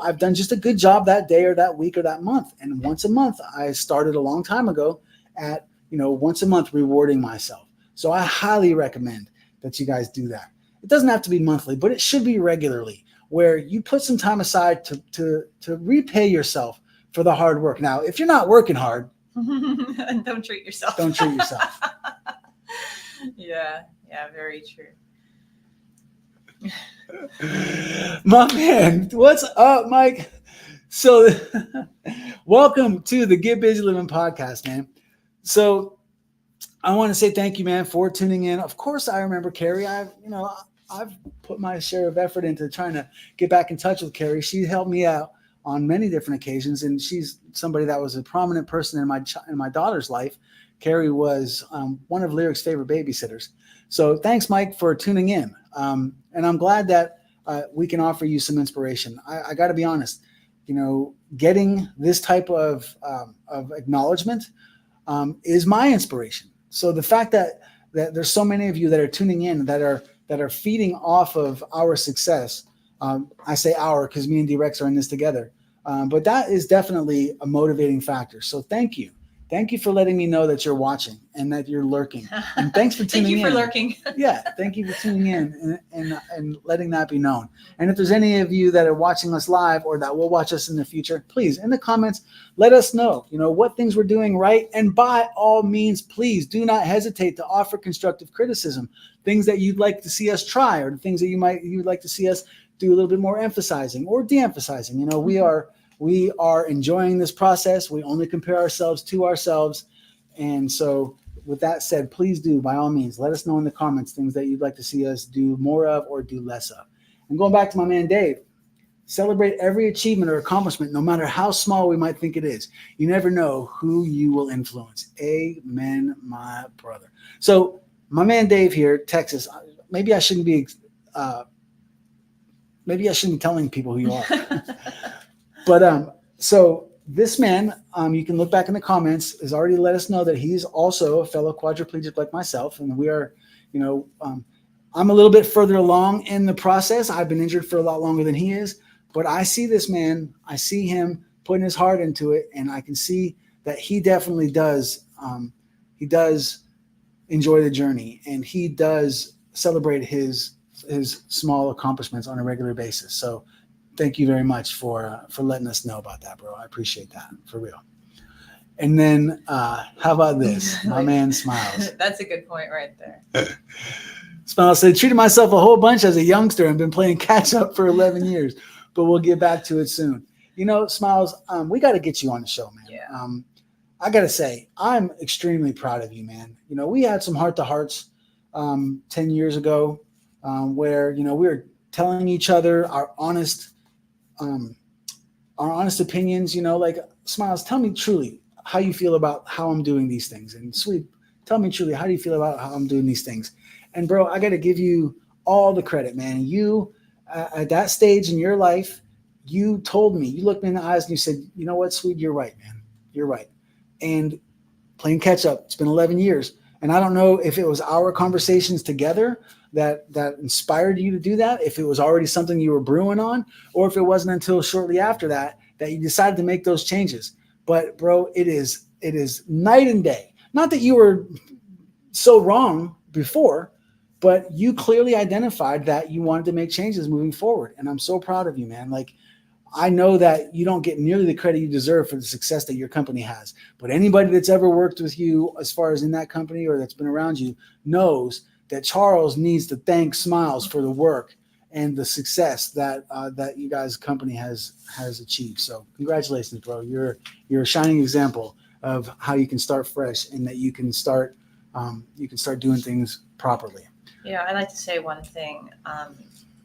S3: I've done just a good job that day or that week or that month. And once a month, I started a long time ago at, once a month rewarding myself. So I highly recommend that you guys do that. It doesn't have to be monthly, but it should be regularly, where you put some time aside to repay yourself for the hard work. Now, if you're not working hard,
S4: don't treat yourself.
S3: Don't treat yourself.
S4: Yeah, very true.
S3: My man, what's up, Mike? So welcome to the Get Busy Living podcast, man. So I want to say thank you, man, for tuning in. Of course, I remember Carrie. I've put my share of effort into trying to get back in touch with Carrie. She helped me out on many different occasions, and she's somebody that was a prominent person in my daughter's life. Carrie was one of Lyric's favorite babysitters. So thanks, Mike, for tuning in. And I'm glad that we can offer you some inspiration. I got to be honest, getting this type of acknowledgement is my inspiration. So the fact that there's so many of you that are tuning in that are feeding off of our success. I say our because me and D Rex are in this together. But that is definitely a motivating factor. So thank you. Thank you for letting me know that you're watching and that you're lurking. And thanks for tuning in.
S4: Thank you for lurking.
S3: Yeah, thank you for tuning in and letting that be known. And if there's any of you that are watching us live or that will watch us in the future, please, in the comments, let us know, what things we're doing right. And by all means, please do not hesitate to offer constructive criticism, things that you'd like to see us try or things that you'd like to see us do a little bit more emphasizing or de-emphasizing. We are enjoying this process. We only compare ourselves to ourselves. And so with that said, please do, by all means, let us know in the comments things that you'd like to see us do more of or do less of. And going back to my man, Dave, celebrate every achievement or accomplishment, no matter how small we might think it is. You never know who you will influence. Amen, my brother. So my man, Dave here, Texas, maybe I shouldn't be telling people who you are. But so this man, you can look back in the comments, has already let us know that he's also a fellow quadriplegic like myself. And we are, I'm a little bit further along in the process. I've been injured for a lot longer than he is. But I see this man, I see him putting his heart into it. And I can see that he definitely does. He does enjoy the journey. And he does celebrate his small accomplishments on a regular basis. So thank you very much for letting us know about that, bro. I appreciate that, for real. And then how about this? My man Smiles.
S4: That's a good point right there.
S3: Smiles said, treated myself a whole bunch as a youngster and been playing catch up for 11 years, but we'll get back to it soon. Smiles, we got to get you on the show, man.
S4: Yeah.
S3: I got to say, I'm extremely proud of you, man. We had some heart-to-hearts 10 years ago where, we were telling each other our honest opinions, like, Smiles, tell me truly how you feel about how I'm doing these things. And Swede, tell me truly, how do you feel about how I'm doing these things? And bro, I got to give you all the credit, man. You, at that stage in your life, you told me, you looked me in the eyes and you said, you know what, Swede, you're right, man. You're right. And playing catch up, it's been 11 years. And I don't know if it was our conversations together that inspired you to do that, if it was already something you were brewing on, or if it wasn't until shortly after that you decided to make those changes. But bro, it is night and day. Not that you were so wrong before, but you clearly identified that you wanted to make changes moving forward. And I'm so proud of you, man. Like, I know that you don't get nearly the credit you deserve for the success that your company has, but anybody that's ever worked with you as far as in that company or that's been around you knows that Charles needs to thank Smiles for the work and the success that you guys' company has achieved. So congratulations, bro. You're a shining example of how you can start fresh and that you can start doing things properly.
S4: Yeah, I'd like to say one thing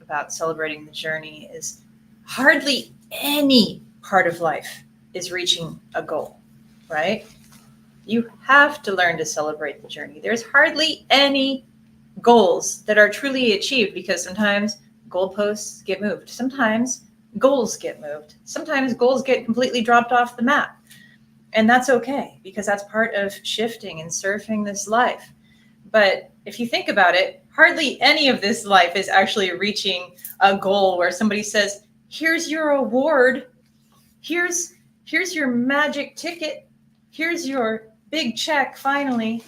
S4: about celebrating the journey is hardly any part of life is reaching a goal, right? You have to learn to celebrate the journey. There's hardly any goals that are truly achieved because sometimes goalposts get moved. Sometimes goals get moved. Sometimes goals get completely dropped off the map. And that's okay because that's part of shifting and surfing this life. But if you think about it, hardly any of this life is actually reaching a goal where somebody says, here's your award. Here's your magic ticket. Here's your big check finally.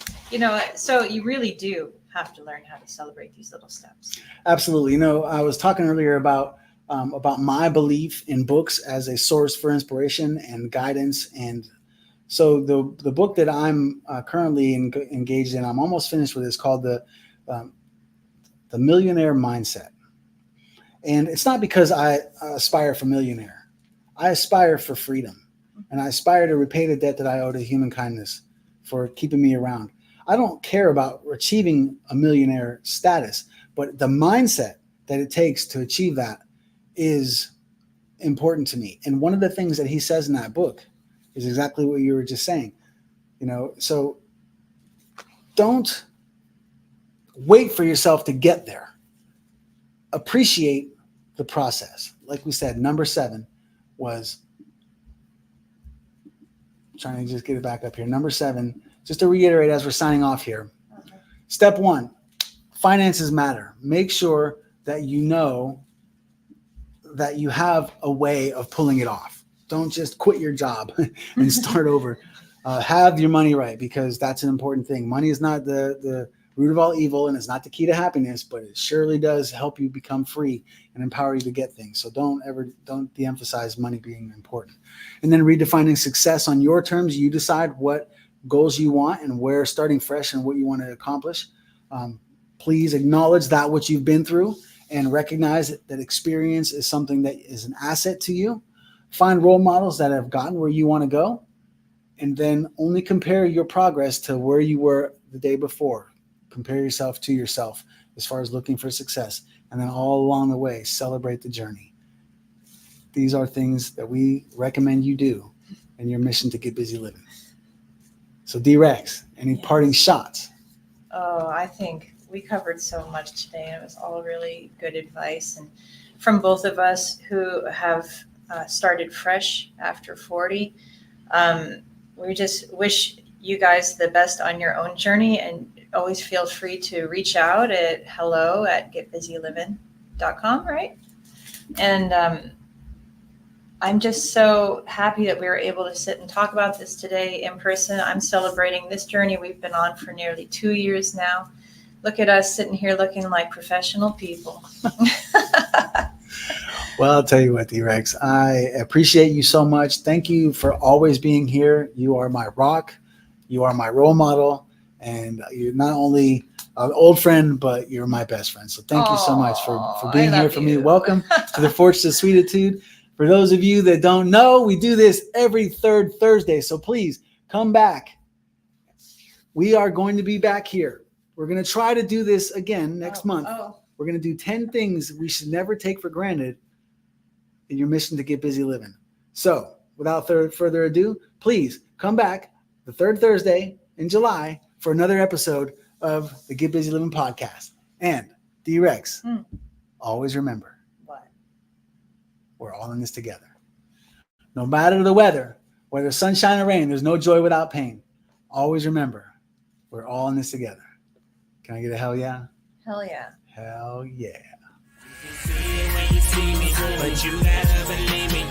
S4: So you really do have to learn how to celebrate these little steps.
S3: Absolutely. I was talking earlier about my belief in books as a source for inspiration and guidance. And so the book that I'm currently engaged in, I'm almost finished with, is called The Millionaire Mindset. And it's not because I aspire for millionaire. I aspire for freedom. And I aspire to repay the debt that I owe to human kindness for keeping me around. I don't care about achieving a millionaire status, but the mindset that it takes to achieve that is important to me. And one of the things that he says in that book is exactly what you were just saying. So don't wait for yourself to get there. Appreciate the process. Like we said, number 7 was, trying to just get it back up here. Number 7, just to reiterate as we're signing off here. Step 1, finances matter. Make sure that you know that you have a way of pulling it off. Don't just quit your job and start over. Have your money right, because that's an important thing. Money is not the root of all evil, and it's not the key to happiness, but it surely does help you become free and empower you to get things. So don't de-emphasize money being important. And then redefining success on your terms. You decide what goals you want and where starting fresh and what you want to accomplish. Please acknowledge that what you've been through and recognize that experience is something that is an asset to you. Find role models that have gotten where you want to go, and then only compare your progress to where you were the day before. Compare yourself to yourself as far as looking for success. And then all along the way, celebrate the journey. These are things that we recommend you do in your mission to get busy living. So D Rex, any parting shots?
S4: Oh, I think we covered so much today, and it was all really good advice. And from both of us who have started fresh after 40, we just wish you guys the best on your own journey, and always feel free to reach out at hello@getbusyliving.com, right? And I'm just so happy that we were able to sit and talk about this today in person. I'm celebrating this journey we've been on for nearly 2 years now. Look at us sitting here looking like professional people.
S3: Well, I'll tell you what, D-Rex, I appreciate you so much. Thank you for always being here. You are my rock. You are my role model. And you're not only an old friend, but you're my best friend. So thank you so much for being here for me. Welcome to the Forge to Sweetitude. For those of you that don't know, we do this every third Thursday. So please come back. We are going to be back here. We're going to try to do this again next month. We're going to do 10 things we should never take for granted in your mission to get busy living. So without further ado, please come back the third Thursday in July for another episode of the Get Busy Living podcast. And D-Rex, always remember,
S4: What?
S3: We're all in this together. No matter the weather, whether sunshine or rain, there's no joy without pain. Always remember, we're all in this together. Can I get a hell yeah?
S4: Hell yeah.
S3: Hell yeah.
S5: But you gotta believe me.